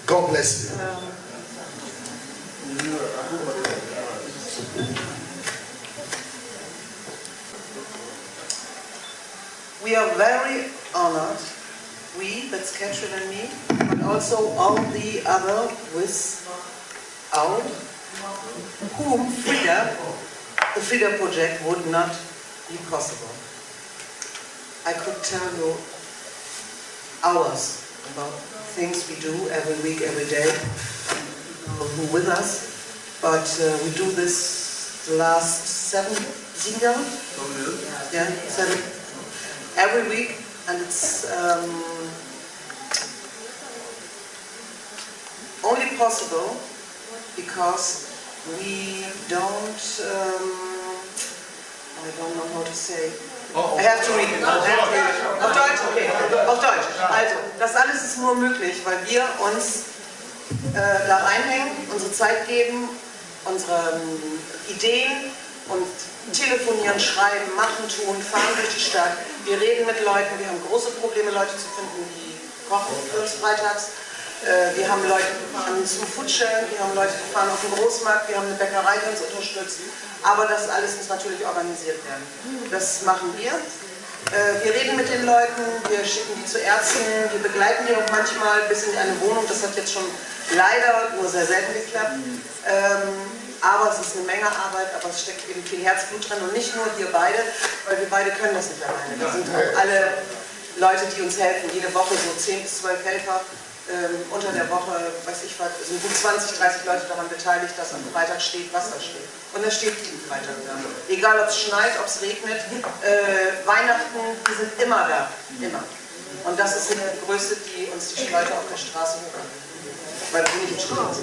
God bless you. We are very honored, we, that's Catherine and me, but also all the other without whom the FIDA project would not be possible. I could tell you hours about things we do every week, every day, who with us, but we do this the last 7 years? Yeah, 7. Every week, and it's only possible because we don't, I don't know how to say. I have to read it. Auf Deutsch? Okay, auf Deutsch. Also, das alles ist nur möglich, weil wir uns da reinhängen, unsere Zeit geben, unsere Ideen und telefonieren, schreiben, machen, tun, fahren durch die Stadt. Wir reden mit Leuten, wir haben große Probleme, Leute zu finden, die kochen für uns freitags. Wir haben Leute, die fahren zum Foodshare, wir haben Leute, die fahren auf den Großmarkt, wir haben eine Bäckerei, die uns unterstützt. Aber das alles muss natürlich organisiert werden. Das machen wir. Wir reden mit den Leuten, wir schicken die zu Ärzten, wir begleiten die auch manchmal bis in eine Wohnung. Das hat jetzt schon leider nur sehr selten geklappt. Aber es ist eine Menge Arbeit, aber es steckt eben viel Herzblut drin und nicht nur wir beide, weil wir beide können das nicht alleine. Das sind auch alle Leute, die uns helfen, jede Woche so 10 bis 12 Helfer. Unter der Woche, weiß ich was, sind gut 20, 30 Leute daran beteiligt, dass am Freitag steht, was da steht. Und das steht jeden Freitag da. Egal ob es schneit, ob es regnet, Weihnachten, die sind immer da, immer. Und das ist die Größe, die uns die Leute auf der Straße hochhalten. Weil da bin ich im Straße.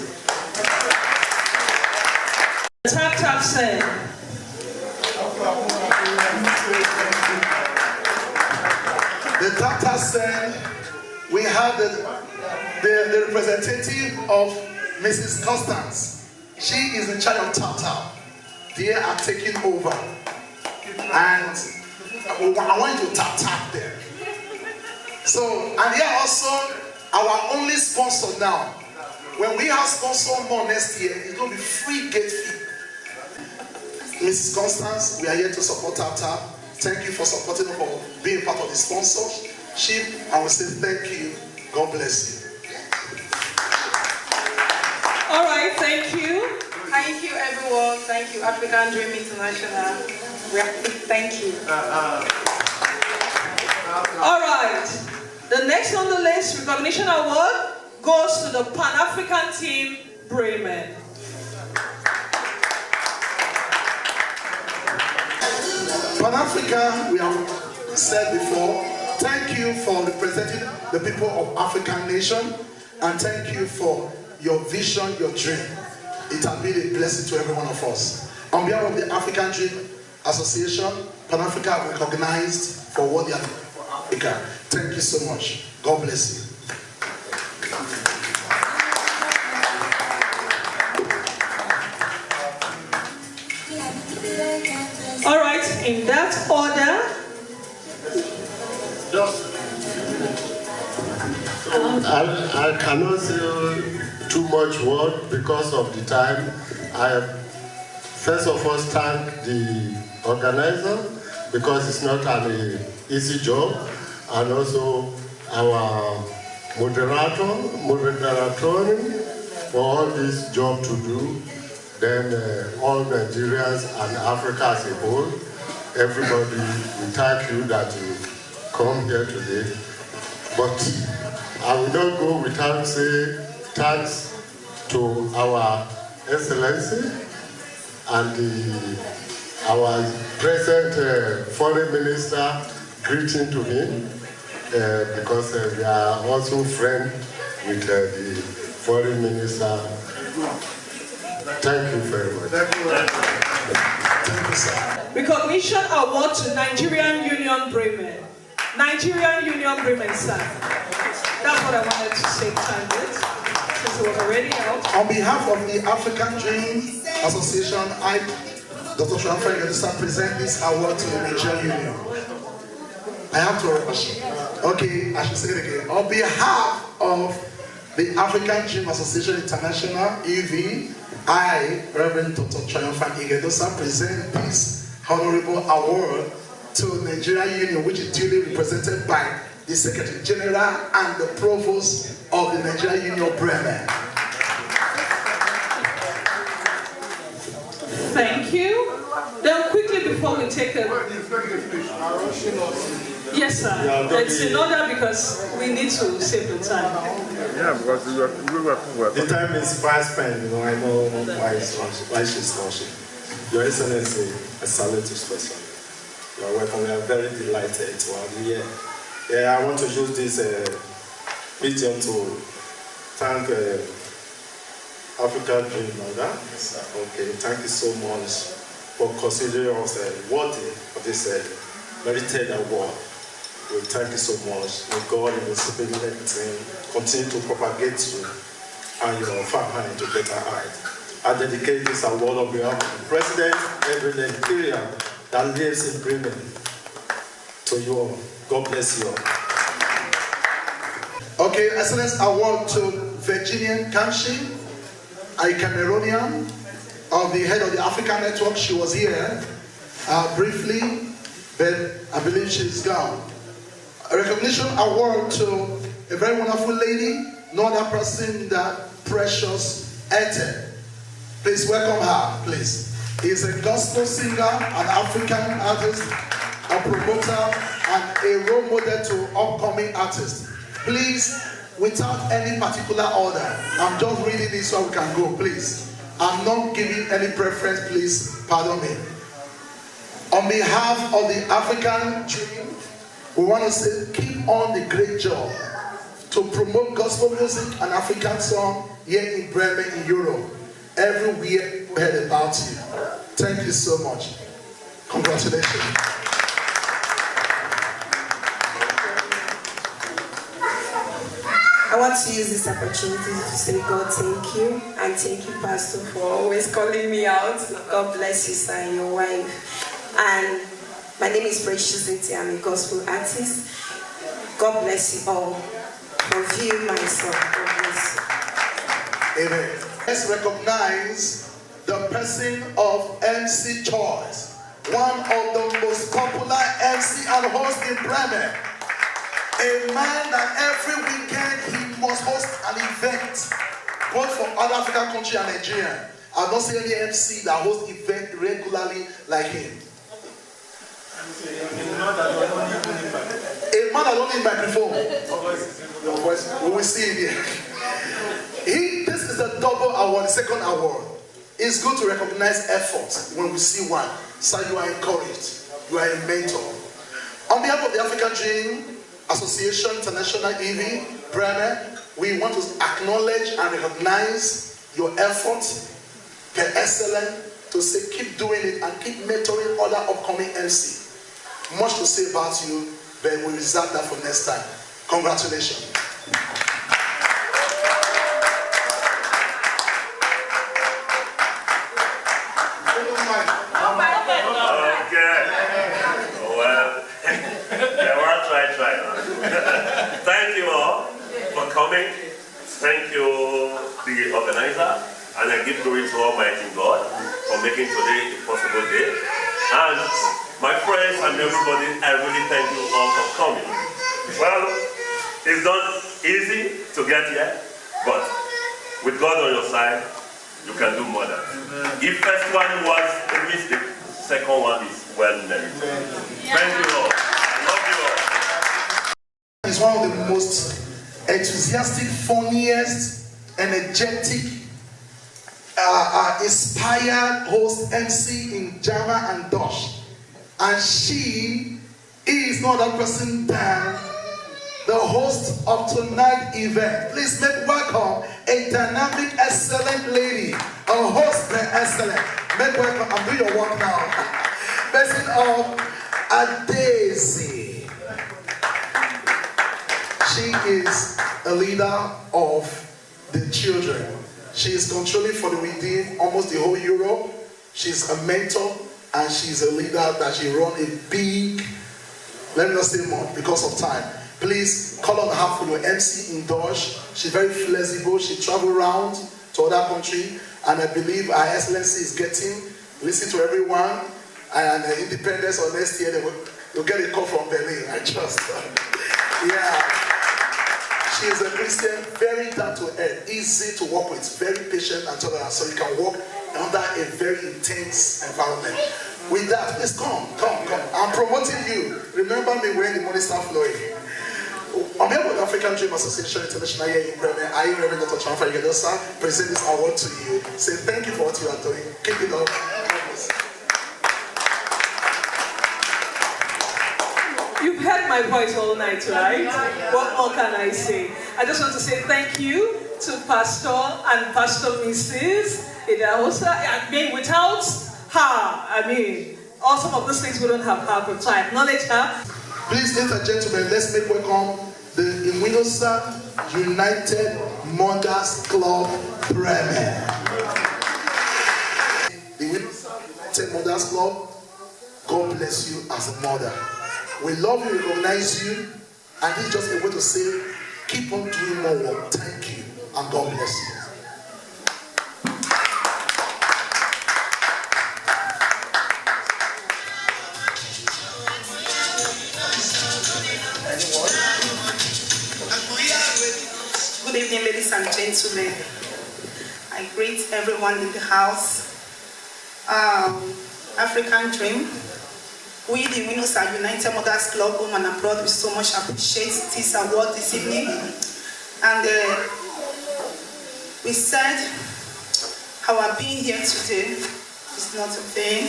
Tap say. The Tap said we have the representative of Mrs. Constance. She is in charge of Tap. They are taking over. And I want you to tap there. So, and they are also our only sponsor now. When we have sponsor more next year, it will be free gate fee. Mrs. Constance, we are here to support Tap. Thank you for supporting us, for being part of the sponsorship. And we say thank you. God bless you. All right, thank you. Thank you, everyone. Thank you, African Dream International. Thank you. All right. The next on the list, recognition award, goes to the Pan-African team, Bremen. Pan-Africa, we have said before, thank you for representing the people of African nation, and thank you for your vision, your dream. It has been a blessing to every one of us. On behalf of the African Dream Association, Pan-Africa recognized for what they are doing for Africa. Thank you so much. God bless you. All right, in that order. I cannot say too much word because of the time. I first of all thank the organizer because it's not an easy job, and also our moderator for all this job to do. Then all Nigerians and Africa as a whole, everybody, we thank you that you come here today. But I will not go without saying thanks to our Excellency and our present Foreign Minister, greeting to him, because we are also friends with the Foreign Minister. Thank you very much. Thank you, sir. Recognition award to Nigerian Union Bremen. Nigerian Union Bremen, sir. That's what I wanted to say time with, since it was already out. On behalf of the African Dream Association, I, Dr. Shramfan Yedusa, present this award to the Nigerian Union. I have to rush. Okay, I should say it again. On behalf of the African Dream Association International, EV, I, Reverend Dr. Triumphant Igedosa, present this honorable award to Nigeria Union, which is duly represented by the Secretary General and the Provost of the Nigeria Union Bremen. Thank you. Then quickly before we take a... Yes, sir. It's in order because we need to save the time. Yeah, because the time is fast spent, I know why she's launching. Your Excellency, I salute you specially. You are welcome. We are very delighted to have you here. Yeah, I want to use this medium to thank Africa Dream Mother. Okay, thank you so much for considering us worthy of this merited award. We thank you so much. May God in the spirit continue to propagate you and your family to better heights. I dedicate this award on behalf of the President, every Nigerian that lives in Bremen, to you all. God bless you all. Okay, Excellence Award to Virginia Kamshi, a Cameroonian, of the head of the African Network. She was here briefly, but I believe she's gone. A recognition award to a very wonderful lady, no other person than Precious Ete. Please welcome her, please. He is a gospel singer, an African artist, a promoter, and a role model to upcoming artists. Please, without any particular order, I'm just reading this so we can go, please. I'm not giving any preference, please, pardon me. On behalf of the African Dream, we want to say, keep on the great job to promote gospel music and African song here in Bremen, in Europe. Everywhere people heard about you. Thank you so much. Congratulations. I want to use this opportunity to say, God, thank you, and thank you, Pastor, for always calling me out. God bless you, sir, and your wife. And my name is Precious Ete. I'm a gospel artist. God bless you all for viewing my song. God bless you. Amen. Let's recognize the person of MC Choice, one of the most popular MC and host in Bremen. A man that every weekend he must host an event, both for other African countries and Nigeria. I've not seen any MC that hosts event regularly like him. A man that don't need microphone. We will see him here. This is a double award, the second award. It's good to recognize effort when we see one. So you are encouraged. You are a mentor. On behalf of the African Dream Association International EV, Bremen, we want to acknowledge and recognize your efforts, per excellent, to say keep doing it and keep mentoring other upcoming MC. Much to say about you, but we reserve that for next time. Congratulations. Thank you all for coming. Thank you, the organizer, and I give glory to Almighty God for making today a possible day. And my friends and everybody, I really thank you all for coming. Well, it's not easy to get here, but with God on your side, you can do more than that. If first one was a mistake, second one is well merited. Thank you all. I love you all. He's one of the most enthusiastic, funniest, energetic, inspired host MC in Java and Dutch. And she is not a person than the host of tonight's event. Please make welcome a dynamic, excellent lady, a host very excellent. Make welcome, I'm doing your work now. Person of Adesi. She is a leader of the children. She is controlling for the Redeemed almost the whole Europe. She's a mentor and she's a leader that she runs a big, let me not say more because of time. Please call on her for your MC in Dutch. She's very flexible. She travels around to other countries and I believe Her Excellency is getting, listen to everyone and independence or next year You'll get a call from Berlin, I trust. Yeah. She is a Christian, very down to earth, easy to work with, very patient and tolerant, so you can work under a very intense environment. With that, please come. I'm promoting you. Remember me when the money starts flowing. On behalf of the African Dream Association International here in Bremen, I, Reverend Dr. Chanfa Yedosa, present this award to you. Say thank you for what you are doing. Keep it up. You've heard my voice all night, right? What more can I say? I just want to say thank you to Pastor and Pastor Mrs. Idahosa. I mean, without her, all some of those things wouldn't have happened. So I acknowledge her. Please, ladies and gentlemen, let's make welcome the Iwinosa United Mothers Club Bremen. The Iwinosa United Mothers Club, God bless you as a mother. We love you, recognize you, and this is just a way to say, keep on doing more work. Thank you, and God bless you. Good evening, ladies and gentlemen. I greet everyone in the house. African Dream. We, the Iwinosa United Mothers Club, home and abroad, we so much appreciate this award this evening. And we said our being here today is not in vain.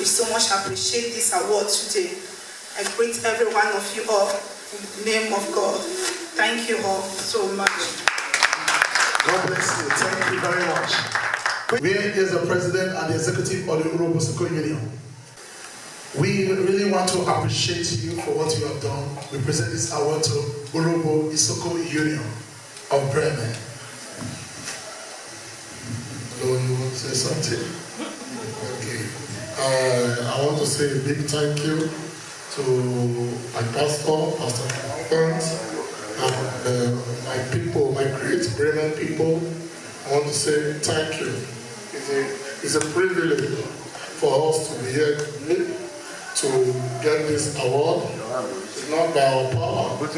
We so much appreciate this award today. I greet every one of you all in the name of God. Thank you all so much. God bless you. Thank you very much. We are here as the president and the executive of the AfroDeutsche Union. We really want to appreciate you for what you have done. We present this award to Urobo Isoko Union of Bremen. Hello, you want to say something? Okay. I want to say a big thank you to my pastor, Pastor Franz, and my people, my great Bremen people. I want to say thank you. It's a privilege for us to be here today to get this award. It's not by our power, but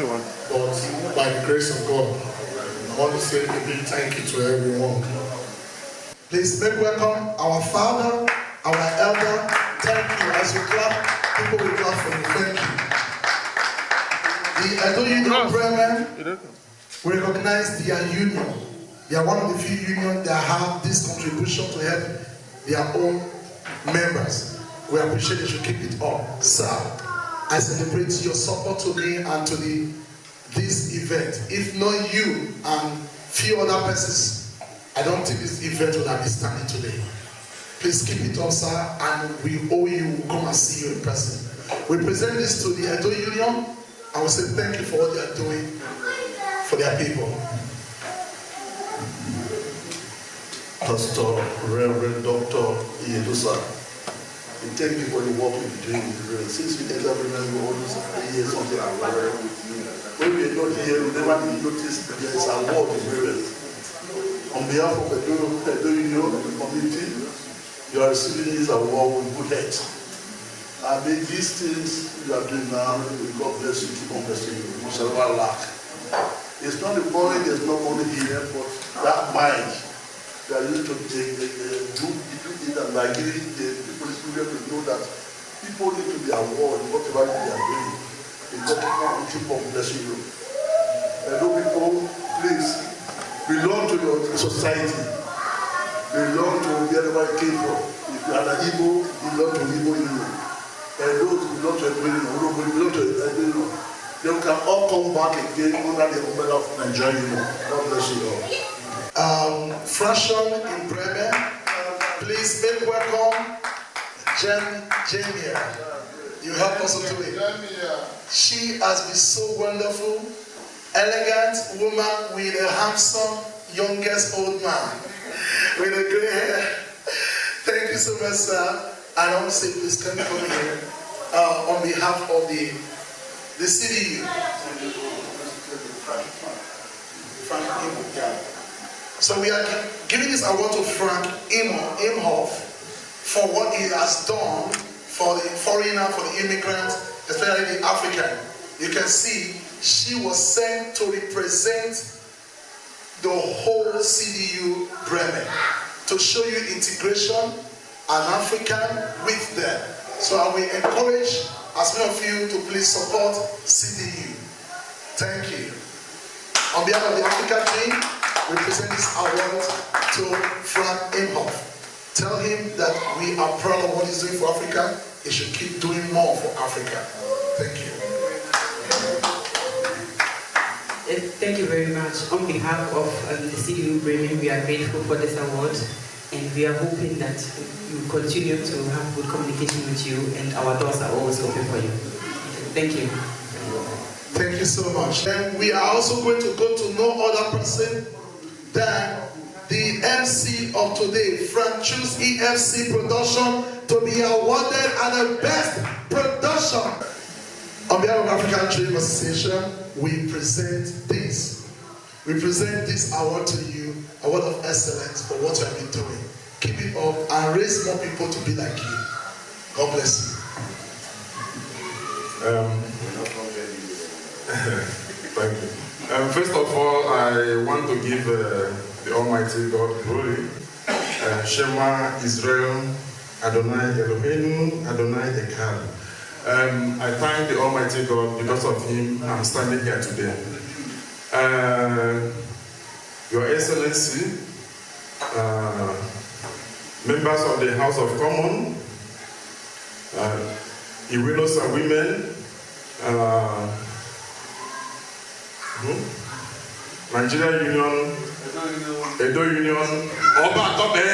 by the grace of God. I want to say a big thank you to everyone. Please make welcome our father, our elder. Thank you. As you clap, people will clap for you. Thank you. The Edo Union of Bremen, we recognize their union. They are one of the few unions that have this contribution to help their own members. We appreciate that you keep it up. Sir, I celebrate your support to me and to this event. If not you and few other persons, I don't think this event would have been standing today. Please keep it up, sir, and we owe you. We'll come and see you in person. We present this to the Edo Union, and we say thank you for what they are doing for their people. Pastor Reverend Dr. Yedosa, we thank you for the work we've been doing with the Bremen. Since we entered Bremen, we always hear something about it. When we are not here, we never notice that there is a war in Bremen. On behalf of the Edo Union community, you are receiving this award with good heart. And may these things you are doing now, may God bless you, keep on blessing you. You shall never lack. It's not the money, there's no money here, but that mind that you need to take, do it, and by giving the people the freedom to know that people need to be awarded whatever they are doing. May God keep on blessing you. Edo people, please, belong to your society. Belong to wherever you came from. If you are an Igbo, belong to Igbo Union. And those who belong to Edo Union, belong to Edo Union. They can all come back again under the umbrella of Nigeria Union. God bless you all. Fraction in Bremen, please make welcome Jamia. You help us today. She has been so wonderful, elegant woman with a handsome youngest old man with a gray hair. Thank you so much, sir. And I want to say, please come here on behalf of the CDU. Frank Imo. So we are giving this award to Frank Imhoff for what he has done for the foreigner, for the immigrant, especially the African. You can see she was sent to represent the whole CDU Bremen, to show you integration, an African with them. So I will encourage as many of you to please support CDU. Thank you. On behalf of the African team, we present this award to Frank Imhoff. Tell him that we are proud of what he's doing for Africa. He should keep doing more for Africa. Thank you. Thank you very much. On behalf of the CDU Bremen, we are grateful for this award, and we are hoping that you continue to have good communication with you, and our doors are always open for you. Thank you. Thank you so much. And we are also going to go to no other person than the MC of today, Frank Choose EFC Production, to be awarded as the best production. On behalf of African Dream Association, we present this. We present this award to you, award of excellence for what you have been doing. Keep it up and raise more people to be like you. God bless you. Thank you. First of all, I want to give the Almighty God glory. Shema Israel, Adonai Eloheinu, Adonai Echad. I thank the Almighty God. Because of him, I'm standing here today. Your Excellency, members of the House of Commons, Irenos and women, Nigeria Union, Edo Union, Oba Tobe,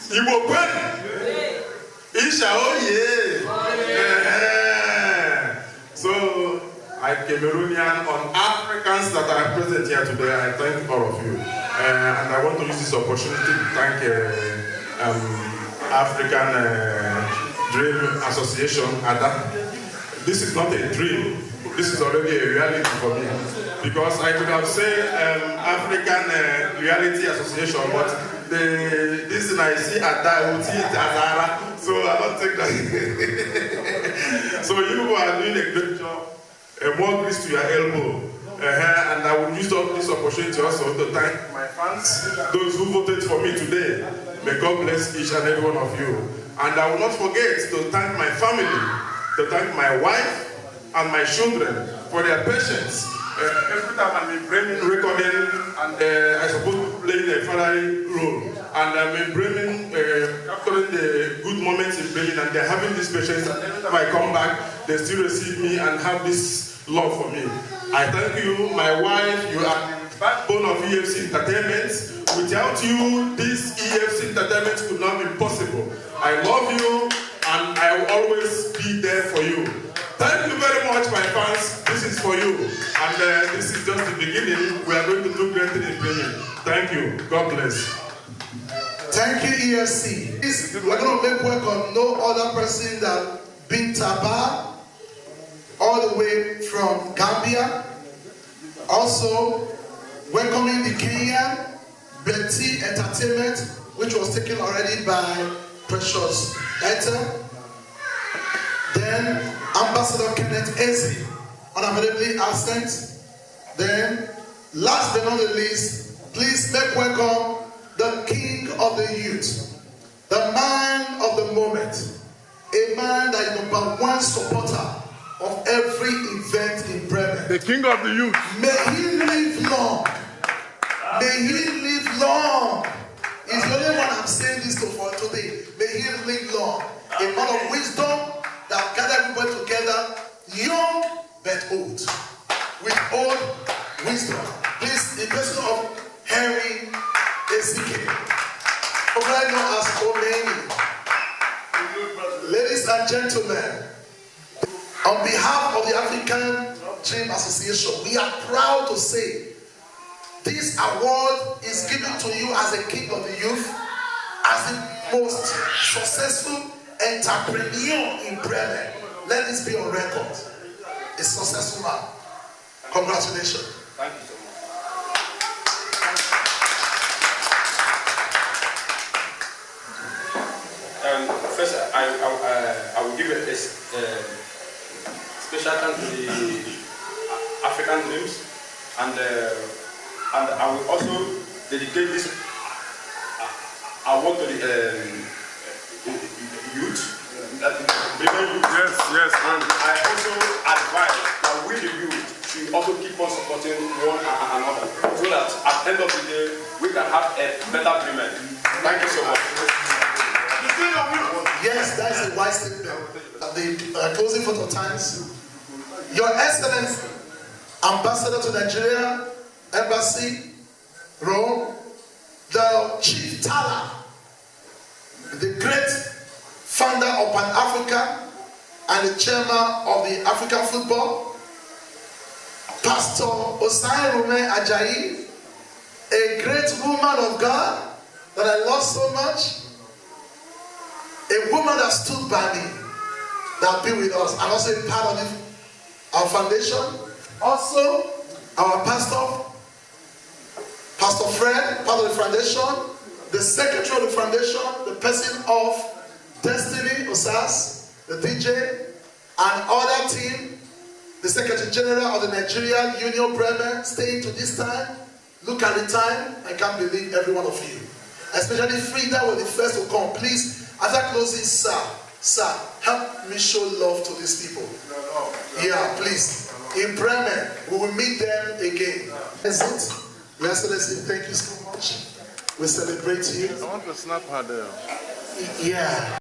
Igbo Kwen, Isha Oye. So, I Cameroonian on Africans that are present here today, I thank all of you. And I want to use this opportunity to thank African Dream Association, ADA. This is not a dream. This is already a reality for me. Because I could have said African Reality Association, but this thing I see ADA, I would see it as ARA. So I don't think that. So you are doing a great job. More grease to your elbow. And I will use this opportunity also to thank my fans, those who voted for me today. May God bless each and every one of you. And I will not forget to thank my family, to thank my wife and my children for their patience. Every time I'm in Bremen recording, and I suppose playing a fatherly role. And I'm in Bremen capturing the good moments in Bremen, and they're having this patience. And every time I come back, they still receive me and have this love for me. I thank you, my wife. You are the backbone of EFC Entertainment. Without you, this EFC Entertainment could not be possible. I love you, and I will always be there for you. Thank you very much, my fans. This is for you. And this is just the beginning. We are going to do great things in Bremen. Thank you. God bless. Thank you, EFC. We're going to make welcome no other person than Bintaba, all the way from Gambia. Also, welcoming the Kenyan Betty Entertainment, which was taken already by Precious Etta. Then Ambassador Kenneth Eze, unavailably absent. Then, last but not the least, please make welcome the King of the Youth, the man of the moment, a man that is #1 supporter of every event in Bremen. The King of the Youth. May he live long. May he live long. He's the only one I'm saying this to for today. May he live long. A man of wisdom that gather everybody together, young but old, with old wisdom. Please, in person of Henry Ezike, formerly known as Omeni. Ladies and gentlemen, on behalf of the African Dream Association, we are proud to say this award is given to you as a King of the Youth, as the most successful entrepreneur in Bremen. Let this be on record. A successful man. Congratulations. Thank you so much. First, I will give a special thanks to the African Dreams, and I will also dedicate this award to the youth. Bremen youth. Yes. And I also advise that we the youth should also keep on supporting one another, so that at the end of the day we can have a better Bremen. Thank you so much. Yes, that is a wise statement. The closing photo times. Your Excellency, Ambassador to Nigeria, Embassy, Rome, the Chief Tala, the great founder of Pan-Africa and the chairman of the African football, Pastor Osai Rume Ajayi, a great woman of God that I love so much, a woman that stood by me, that be with us, and also a part of our foundation. Also, our pastor, Pastor Fred, part of the foundation, the secretary of the foundation, the person of Destiny Osas, the DJ, and other team, the Secretary General of the Nigerian Union Bremen, staying to this time. Look at the time. I can't believe every one of you. Especially Frida was the first to come. Please, after closing, sir, help me show love to these people. Yeah, please. In Bremen, we will meet them again. That's it. Your Excellency, thank you so much. We celebrate you. I want to snap her there. Yeah.